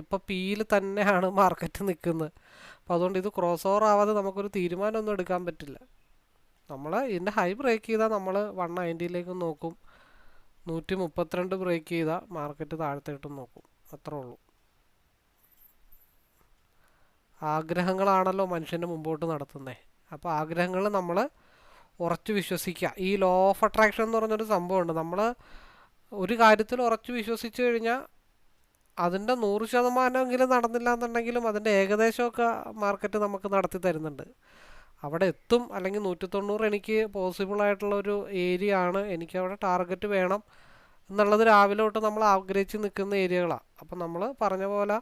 ഇപ്പോൾ പിയിൽ തന്നെയാണ് മാർക്കറ്റ് നിൽക്കുന്നത്. അപ്പോൾ അതുകൊണ്ട് ഇത് ക്രോസ് ഓവർ ആവാതെ നമുക്കൊരു തീരുമാനമൊന്നും എടുക്കാൻ പറ്റില്ല. നമ്മൾ ഇതിൻ്റെ ഹൈ ബ്രേക്ക് ചെയ്താൽ നമ്മൾ 190 നോക്കും. 132 ബ്രേക്ക് ചെയ്താൽ മാർക്കറ്റ് താഴത്തോട്ടും നോക്കും. അത്രേ ഉള്ളൂ. ആഗ്രഹങ്ങളാണല്ലോ മനുഷ്യൻ്റെ മുമ്പോട്ട് നടത്തുന്നത്. അപ്പോൾ ആഗ്രഹങ്ങൾ നമ്മൾ ഉറച്ചു വിശ്വസിക്കുക. ഈ ലോ ഓഫ് അട്രാക്ഷൻ എന്ന് പറഞ്ഞൊരു സംഭവമുണ്ട്. നമ്മൾ ഒരു കാര്യത്തിൽ ഉറച്ചു വിശ്വസിച്ച് കഴിഞ്ഞാൽ അതിൻ്റെ 100% നടന്നില്ല എന്നുണ്ടെങ്കിലും അതിൻ്റെ ഏകദേശമൊക്കെ മാർക്കറ്റ് നമുക്ക് നടത്തി തരുന്നുണ്ട്. അവിടെ എത്തും. അല്ലെങ്കിൽ 190 എനിക്ക് പോസിബിൾ ആയിട്ടുള്ളൊരു ഏരിയ ആണ്. എനിക്ക് അവിടെ ടാർഗറ്റ് വേണം എന്നുള്ളത് രാവിലെ തൊട്ട് നമ്മൾ ആഗ്രഹിച്ച് നിൽക്കുന്ന ഏരിയകളാണ്. അപ്പം നമ്മൾ പറഞ്ഞ പോലെ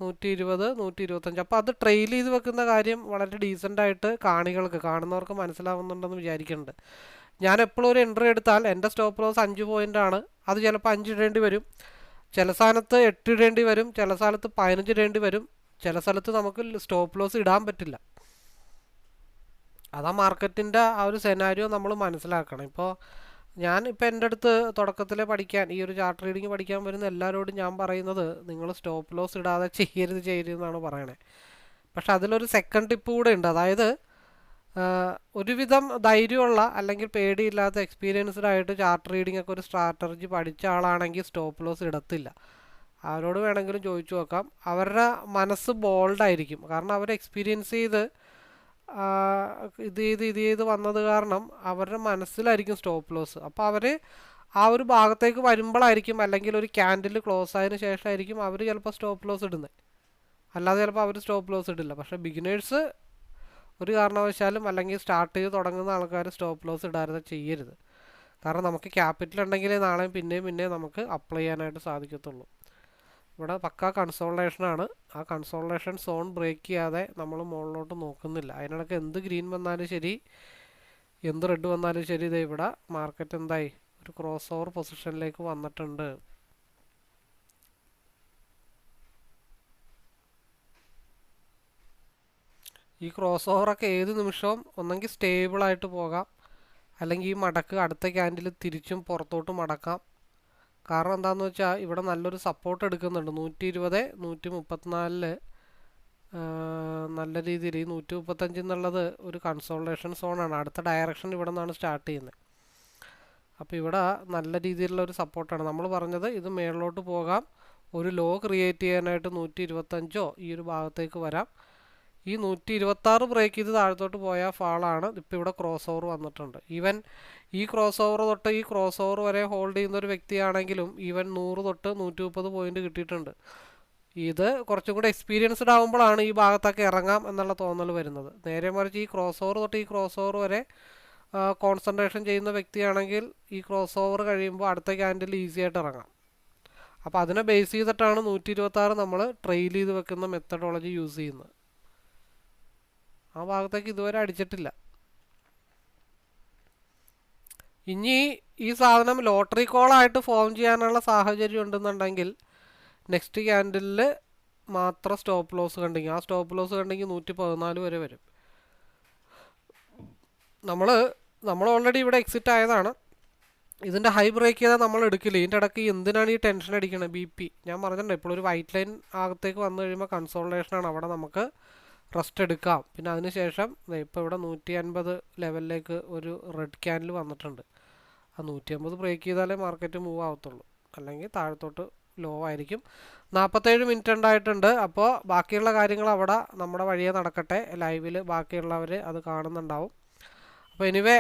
120 125 അപ്പോൾ അത് ട്രെയിൽ ചെയ്ത് വെക്കുന്ന കാര്യം വളരെ ഡീസൻ്റായിട്ട് കാണുന്നവർക്ക് മനസ്സിലാവുന്നുണ്ടെന്ന് വിചാരിക്കുന്നുണ്ട്. ഞാൻ എപ്പോഴും ഒരു എൻട്രി എടുത്താൽ എൻ്റെ സ്റ്റോപ്പ് ലോസ് 5 പോയിൻ്റാണ്. അത് ചിലപ്പോൾ 5 ഇടേണ്ടി വരും, ചില സ്ഥലത്ത് 8 ഇടേണ്ടി വരും, ചില സ്ഥലത്ത് 15 ഇടേണ്ടി വരും, ചില സ്ഥലത്ത് നമുക്ക് സ്റ്റോപ്പ് ലോസ് ഇടാൻ പറ്റില്ല. അതാ മാർക്കറ്റിൻ്റെ ആ ഒരു സെനാരിയോ നമ്മൾ മനസ്സിലാക്കണം. ഇപ്പോൾ ഞാനിപ്പോൾ എൻ്റെ അടുത്ത് തുടക്കത്തിലെ പഠിക്കാൻ ഈ ഒരു ചാർട്ട് റീഡിങ് പഠിക്കാൻ വരുന്ന എല്ലാവരോടും ഞാൻ പറയുന്നത് നിങ്ങൾ സ്റ്റോപ്പ് ലോസ് ഇടാതെ ചെയ്യരുതെന്നാണ് പറയണേ. പക്ഷെ അതിലൊരു സെക്കൻഡ് ടിപ്പ് കൂടെ ഉണ്ട്. അതായത് ഒരുവിധം ധൈര്യമുള്ള അല്ലെങ്കിൽ പേടിയില്ലാത്ത എക്സ്പീരിയൻസ്ഡ് ആയിട്ട് ചാർട്ട് റീഡിംഗ് ഒക്കെ ഒരു സ്ട്രാറ്റജി പഠിച്ച ആളാണെങ്കിൽ സ്റ്റോപ്പ് ലോസ് ഇടത്തില്ല. അവരോട് വേണമെങ്കിലും ചോദിച്ചു നോക്കാം. അവരുടെ മനസ്സ് ബോൾഡായിരിക്കും. കാരണം അവർ എക്സ്പീരിയൻസ് ചെയ്ത് ഇത് ചെയ്ത് വന്നത് കാരണം അവരുടെ മനസ്സിലായിരിക്കും സ്റ്റോപ്പ് ലോസ്. അപ്പോൾ അവർ ആ ഒരു ഭാഗത്തേക്ക് വരുമ്പോഴായിരിക്കും, അല്ലെങ്കിൽ ഒരു ക്യാൻഡിൽ ക്ലോസ് ആയതിനു ശേഷമായിരിക്കും അവർ ചിലപ്പോൾ സ്റ്റോപ്പ് ലോസ് ഇടുന്നത്. അല്ലാതെ ചിലപ്പോൾ അവർ സ്റ്റോപ്പ് ലോസ് ഇടില്ല. പക്ഷേ ബിഗിനേഴ്സ് ഒരു കാരണവശാലും, അല്ലെങ്കിൽ സ്റ്റാർട്ട് ചെയ്ത് തുടങ്ങുന്ന ആൾക്കാർ സ്റ്റോപ്പ് ലോസ് ഇടാതെ ചെയ്യരുത്. കാരണം നമുക്ക് ക്യാപിറ്റൽ ഉണ്ടെങ്കിലേ നാളെ പിന്നെയും നമുക്ക് അപ്ലൈ ചെയ്യാനായിട്ട് സാധിക്കത്തുള്ളൂ. ഇവിടെ പക്ക കൺസോൾട്ടേഷനാണ്. ആ കൺസോൾട്ടേഷൻ സോൺ ബ്രേക്ക് ചെയ്യാതെ നമ്മൾ മുകളിലോട്ട് നോക്കുന്നില്ല. അതിനിടയ്ക്ക് എന്ത് ഗ്രീൻ വന്നാലും ശരി, എന്ത് റെഡ് വന്നാലും ശരി, ഇതേ ഇവിടെ മാർക്കറ്റ് എന്തായി, ഒരു ക്രോസ് ഓവർ പൊസിഷനിലേക്ക് വന്നിട്ടുണ്ട്. ഈ ക്രോസ് ഓവറൊക്കെ ഏത് നിമിഷവും ഒന്നെങ്കിൽ സ്റ്റേബിളായിട്ട് പോകാം, അല്ലെങ്കിൽ ഈ മടക്ക് അടുത്ത ക്യാൻഡിൽ തിരിച്ചും പുറത്തോട്ട് മടക്കാം. കാരണം എന്താണെന്ന് വെച്ചാൽ ഇവിടെ നല്ലൊരു സപ്പോർട്ട് എടുക്കുന്നുണ്ട്. 120, 134 നല്ല രീതിയിൽ. ഈ 135 എന്നുള്ളത് ഒരു കൺസോൾട്ടേഷൻ സോണാണ്. അടുത്ത ഡയറക്ഷൻ ഇവിടെ നിന്നാണ് സ്റ്റാർട്ട് ചെയ്യുന്നത്. അപ്പോൾ ഇവിടെ നല്ല രീതിയിലുള്ള ഒരു സപ്പോർട്ടാണ്. നമ്മൾ പറഞ്ഞത് ഇത് മേളിലോട്ട് പോകാം, ഒരു ലോ ക്രിയേറ്റ് ചെയ്യാനായിട്ട് 125 ഈ ഒരു ഭാഗത്തേക്ക് വരാം. ഈ 126 ബ്രേക്ക് ചെയ്ത് താഴത്തോട്ട് പോയ ഫാളാണ്. ഇപ്പോൾ ഇവിടെ ക്രോസ് ഓവർ വന്നിട്ടുണ്ട്. ഈവൻ ഈ ക്രോസ് ഓവർ തൊട്ട് ഈ ക്രോസ് ഓവർ വരെ ഹോൾഡ് ചെയ്യുന്ന ഒരു വ്യക്തിയാണെങ്കിലും ഈവൻ 100 തൊട്ട് 130 പോയിന്റ് കിട്ടിയിട്ടുണ്ട്. ഇത് കുറച്ചും കൂടെ എക്സ്പീരിയൻസ്ഡ് ആകുമ്പോഴാണ് ഈ ഭാഗത്തൊക്കെ ഇറങ്ങാം എന്നുള്ള തോന്നൽ വരുന്നത്. നേരെ മറിച്ച് ഈ ക്രോസ് ഓവർ തൊട്ട് ഈ ക്രോസ് ഓവർ വരെ കോൺസെൻട്രേഷൻ ചെയ്യുന്ന വ്യക്തിയാണെങ്കിൽ ഈ ക്രോസ് ഓവർ കഴിയുമ്പോൾ അടുത്ത ക്യാൻഡിൽ ഈസി ആയിട്ട് ഇറങ്ങാം. അപ്പോൾ അതിനെ ബേസ് ചെയ്തിട്ടാണ് 126 നമ്മൾ ട്രെയിൽ ചെയ്ത് വെക്കുന്ന മെത്തഡോളജി യൂസ് ചെയ്യുന്നത്. ആ ഭാഗത്തേക്ക് ഇതുവരെ അടിച്ചിട്ടില്ല. ഇനി ഈ സാധനം ലോട്ടറി കോളായിട്ട് ഫോം ചെയ്യാനുള്ള സാഹചര്യം ഉണ്ടെന്നുണ്ടെങ്കിൽ നെക്സ്റ്റ് ക്യാൻഡിലിൽ മാത്രം സ്റ്റോപ്പ് ലോസ് കണ്ടെങ്കിൽ, ആ സ്റ്റോപ്പ് ലോസ് കണ്ടെങ്കിൽ 114 വരെ വരും. നമ്മൾ ഓൾറെഡി ഇവിടെ എക്സിറ്റ് ആയതാണ്. ഇതിൻ്റെ ഹൈ ബ്രേക്ക് ചെയ്താൽ നമ്മൾ എടുക്കില്ല. ഇതിൻ്റെ ഇടയ്ക്ക് എന്തിനാണ് ഈ ടെൻഷൻ അടിക്കണത്? BP ഞാൻ പറഞ്ഞിട്ടുണ്ട്, ഇപ്പോഴൊരു വൈറ്റ് ലൈൻ അകത്തേക്ക് വന്നു കഴിയുമ്പോൾ കൺസോൾട്ടേഷനാണ്. അവിടെ നമുക്ക് റെസ്റ്റ് എടുക്കാം. പിന്നെ അതിനുശേഷം ഇപ്പോൾ ഇവിടെ 150 ലെവലിലേക്ക് ഒരു റെഡ് ക്യാൻഡിൽ വന്നിട്ടുണ്ട്. ആ 150 ബ്രേക്ക് ചെയ്താലേ മാർക്കറ്റ് മൂവ് ആവത്തുള്ളൂ, അല്ലെങ്കിൽ താഴത്തോട്ട് ലോ ആയിരിക്കും. 47 മിനിറ്റ് ഉണ്ടായിട്ടുണ്ട്. അപ്പോൾ ബാക്കിയുള്ള കാര്യങ്ങൾ അവിടെ നമ്മുടെ വഴിയെ നടക്കട്ടെ. ലൈവിൽ ബാക്കിയുള്ളവർ അത് കാണുന്നുണ്ടാവും. അപ്പോൾ എനിവേ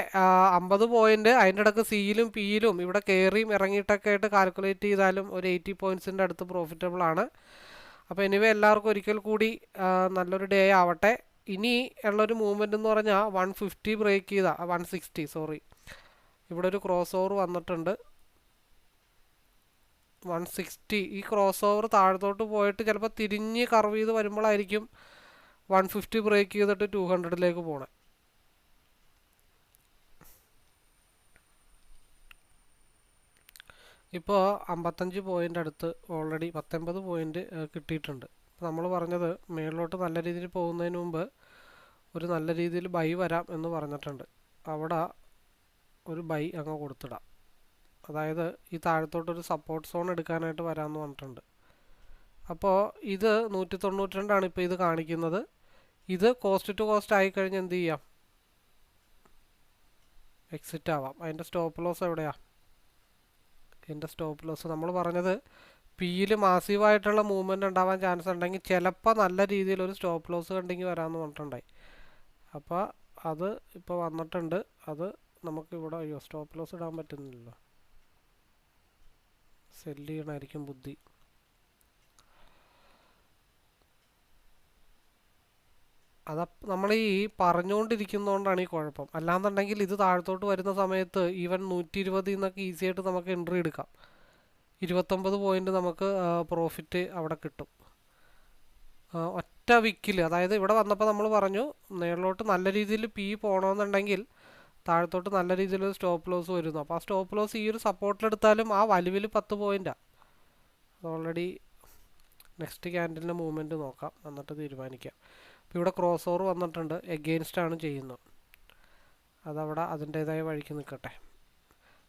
50 പോയിന്റ് അതിൻ്റെ ഇടയ്ക്ക് സിയിലും പിയിലും ഇവിടെ കയറിയും ഇറങ്ങിയിട്ടൊക്കെ ആയിട്ട് കാൽക്കുലേറ്റ് ചെയ്താലും ഒരു 80 പോയിൻറ്റ്സിൻ്റെ അടുത്ത് പ്രോഫിറ്റബിൾ ആണ്. അപ്പോൾ എനിവേ എല്ലാവർക്കും ഒരിക്കൽ കൂടി നല്ലൊരു ഡേ ആവട്ടെ. ഇനി ഉള്ളൊരു മൂവ്മെൻ്റ് എന്ന് പറഞ്ഞാൽ 150 ബ്രേക്ക് ചെയ്ത 160 ഇവിടെ ഒരു ക്രോസ് ഓവർ വന്നിട്ടുണ്ട്. 160 ഈ ക്രോസ് ഓവർ താഴത്തോട്ട് പോയിട്ട് ചിലപ്പോൾ തിരിഞ്ഞ് കർവ് ചെയ്ത് വരുമ്പോഴായിരിക്കും 150 ബ്രേക്ക് ചെയ്തിട്ട് 200ലേക്ക് പോണേ. ഇപ്പോൾ 55 പോയിൻ്റ് അടുത്ത് ഓൾറെഡി 19 പോയിൻ്റ് കിട്ടിയിട്ടുണ്ട്. നമ്മൾ പറഞ്ഞത് മേളിലോട്ട് നല്ല രീതിയിൽ പോകുന്നതിന് മുമ്പ് ഒരു നല്ല രീതിയിൽ ബൈ വരാം എന്ന് പറഞ്ഞിട്ടുണ്ട്. അവിടെ ഒരു ബൈ അങ്ങ് കൊടുത്തിടാം. അതായത് ഈ താഴത്തോട്ടൊരു സപ്പോർട്ട് സോൺ എടുക്കാനായിട്ട് വരാമെന്ന് പറഞ്ഞിട്ടുണ്ട്. അപ്പോൾ ഇത് 192 ഇപ്പോൾ ഇത് കാണിക്കുന്നത്. ഇത് കോസ്റ്റ് ടു കോസ്റ്റ് ആയിക്കഴിഞ്ഞ് എന്ത് ചെയ്യാം? എക്സിറ്റ് ആവാം. അതിൻ്റെ സ്റ്റോപ്പ് ലോസ് എവിടെയാണ്? ഇതിൻ്റെ സ്റ്റോപ്പ് ലോസ് നമ്മൾ പറഞ്ഞത് പിയിൽ മാസീവായിട്ടുള്ള മൂവ്മെൻറ്റ് ഉണ്ടാവാൻ ചാൻസ് ഉണ്ടെങ്കിൽ ചിലപ്പോൾ നല്ല രീതിയിലൊരു സ്റ്റോപ്പ് ലോസ് കണ്ടെങ്കിൽ വരാമെന്ന് പറഞ്ഞിട്ടുണ്ടായി. അപ്പോൾ അത് ഇപ്പോൾ വന്നിട്ടുണ്ട്. അത് നമുക്കിവിടെ സ്റ്റോപ്പ് ലോസ് ഇടാൻ പറ്റുന്നില്ലല്ലോ. സെല്ല് ചെയ്യണമായിരിക്കും ബുദ്ധി. അത് നമ്മൾ ഈ പറഞ്ഞുകൊണ്ടിരിക്കുന്നതുകൊണ്ടാണ് ഈ കുഴപ്പം. അല്ലാന്നുണ്ടെങ്കിൽ ഇത് താഴത്തോട്ട് വരുന്ന സമയത്ത് ഈവൻ 120 എന്നൊക്കെ ഈസി ആയിട്ട് നമുക്ക് എൻട്രി എടുക്കാം. 29 പോയിന്റ് നമുക്ക് പ്രോഫിറ്റ് അവിടെ കിട്ടും ഒറ്റ വിക്കിൽ. അതായത് ഇവിടെ വന്നപ്പോൾ നമ്മൾ പറഞ്ഞു മേളിലോട്ട് നല്ല രീതിയിൽ പി പോകണമെന്നുണ്ടെങ്കിൽ താഴത്തോട്ട് നല്ല രീതിയിൽ സ്റ്റോപ്പ് ലോസ് വരുന്നു. അപ്പോൾ ആ സ്റ്റോപ്പ് ലോസ് ഈ ഒരു സപ്പോർട്ടിലെടുത്താലും ആ വലിവിൽ 10 പോയിൻ്റാണ്. അത് ഓൾറെഡി നെക്സ്റ്റ് ക്യാൻഡിലിൻ്റെ മൂവ്മെൻറ്റ് നോക്കാം, എന്നിട്ട് തീരുമാനിക്കാം. ഇപ്പോൾ ഇവിടെ ക്രോസ് ഓവർ വന്നിട്ടുണ്ട്, എഗെയിൻസ്റ്റ് ആണ് ചെയ്യുന്നത്. അതവിടെ അതിൻ്റേതായ വഴിക്ക് നിൽക്കട്ടെ.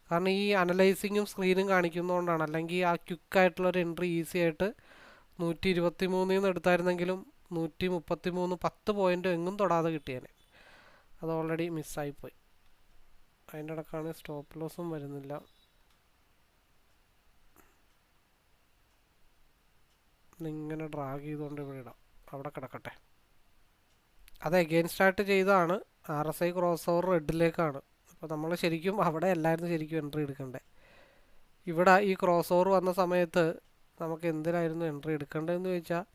കാരണം ഈ അനലൈസിങ്ങും സ്ക്രീനും കാണിക്കുന്നതുകൊണ്ടാണ്. അല്ലെങ്കിൽ ആ ക്വിക്കായിട്ടുള്ളൊരു എൻട്രി ഈസി ആയിട്ട് 123 എടുത്തായിരുന്നെങ്കിലും 133 10 പോയിന്റ് എങ്ങും തൊടാതെ കിട്ടിയേനെ. അത് ഓൾറെഡി മിസ്സായിപ്പോയി. അതിൻ്റെ ഇടക്കാണ് സ്റ്റോപ്പ് ലോസും വരുന്നില്ല. ഇങ്ങനെ ഡ്രാഗ് ചെയ്തുകൊണ്ട് ഇവിടെ ഇടാം, അവിടെ കിടക്കട്ടെ. അത് എഗെയിൻസ്റ്റ് ആയിട്ട് ചെയ്തതാണ്. RSI ക്രോസ് ഓവർ റെഡിലേക്കാണ്. അപ്പോൾ നമ്മൾ ശരിക്കും അവിടെ അല്ലായിരുന്നു ശരിക്കും എൻട്രി എടുക്കേണ്ടത്. ഇവിടെ ഈ ക്രോസ് ഓവർ വന്ന സമയത്ത് നമുക്ക് എന്തിനായിരുന്നു എൻട്രി എടുക്കേണ്ടതെന്ന് ചോദിച്ചാൽ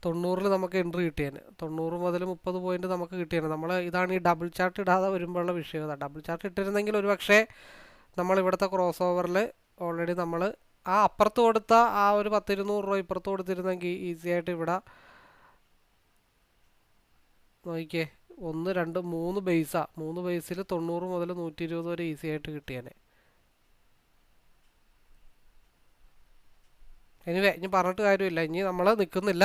90 നമുക്ക് എൻട്രി കിട്ടിയേനെ. 90 മുതൽ 30 പോയിന്റ് നമുക്ക് കിട്ടിയേനെ. നമ്മൾ ഇതാണ് ഈ ഡബിൾ ചാർട്ട് ഇടാതെ വരുമ്പോഴുള്ള വിഷയത. ഡബിൾ ചാർട്ട് ഇട്ടിരുന്നെങ്കിൽ ഒരു പക്ഷേ നമ്മൾ ഇവിടുത്തെ ക്രോസ് ഓവറിൽ ഓൾറെഡി നമ്മൾ ആ അപ്പുറത്ത് കൊടുത്ത ആ ഒരു 10-200 രൂപ ഇപ്പുറത്ത് കൊടുത്തിരുന്നെങ്കിൽ ഈസി ആയിട്ട് ഇവിടെ നോക്കിക്കേ 1 2 3 ബേസാണ്. 3 ബേസിൽ 90 മുതൽ 120 വരെ ഈസി ആയിട്ട് കിട്ടിയേനെ. എനിവേ ഇനി പറഞ്ഞിട്ട് കാര്യമില്ല, ഇനി നമ്മൾ നിൽക്കുന്നില്ല.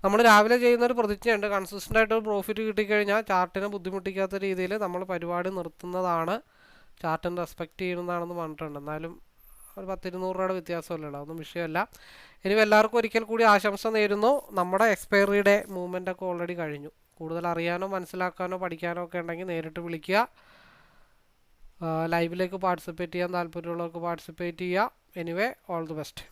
നമ്മൾ രാവിലെ ചെയ്യുന്നൊരു പ്രതിജ്ഞയുണ്ട്, കൺസിസ്റ്റൻ്റ് ആയിട്ട് പ്രോഫിറ്റ് കിട്ടിക്കഴിഞ്ഞാൽ ചാർട്ടിനെ ബുദ്ധിമുട്ടിക്കാത്ത രീതിയിൽ നമ്മൾ പരിപാടി നിർത്തുന്നതാണ്, ചാർട്ടിന് റെസ്പെക്റ്റ് ചെയ്യുന്നതാണെന്ന് പറഞ്ഞിട്ടുണ്ട്. എന്നാലും ഒരു 10-200 രൂപയുടെ വ്യത്യാസമല്ലല്ലോ, അതൊന്നും വിഷയമല്ല. ഇനി എല്ലാവർക്കും ഒരിക്കൽ കൂടി ആശംസ നേരുന്നു. നമ്മുടെ എക്സ്പയറിയുടെ മൂവ്മെൻ്റ് ഒക്കെ ഓൾറെഡി കഴിഞ്ഞു. കൂടുതൽ അറിയാനോ മനസ്സിലാക്കാനോ പഠിക്കാനോ ഒക്കെ ഉണ്ടെങ്കിൽ നേരിട്ട് വിളിക്കുക. ലൈവിലേക്ക് പാർട്ടിസിപ്പേറ്റ് ചെയ്യാൻ താല്പര്യമുള്ളവർക്ക് പാർട്ടിസിപ്പേറ്റ് ചെയ്യുക. Anyway all the best.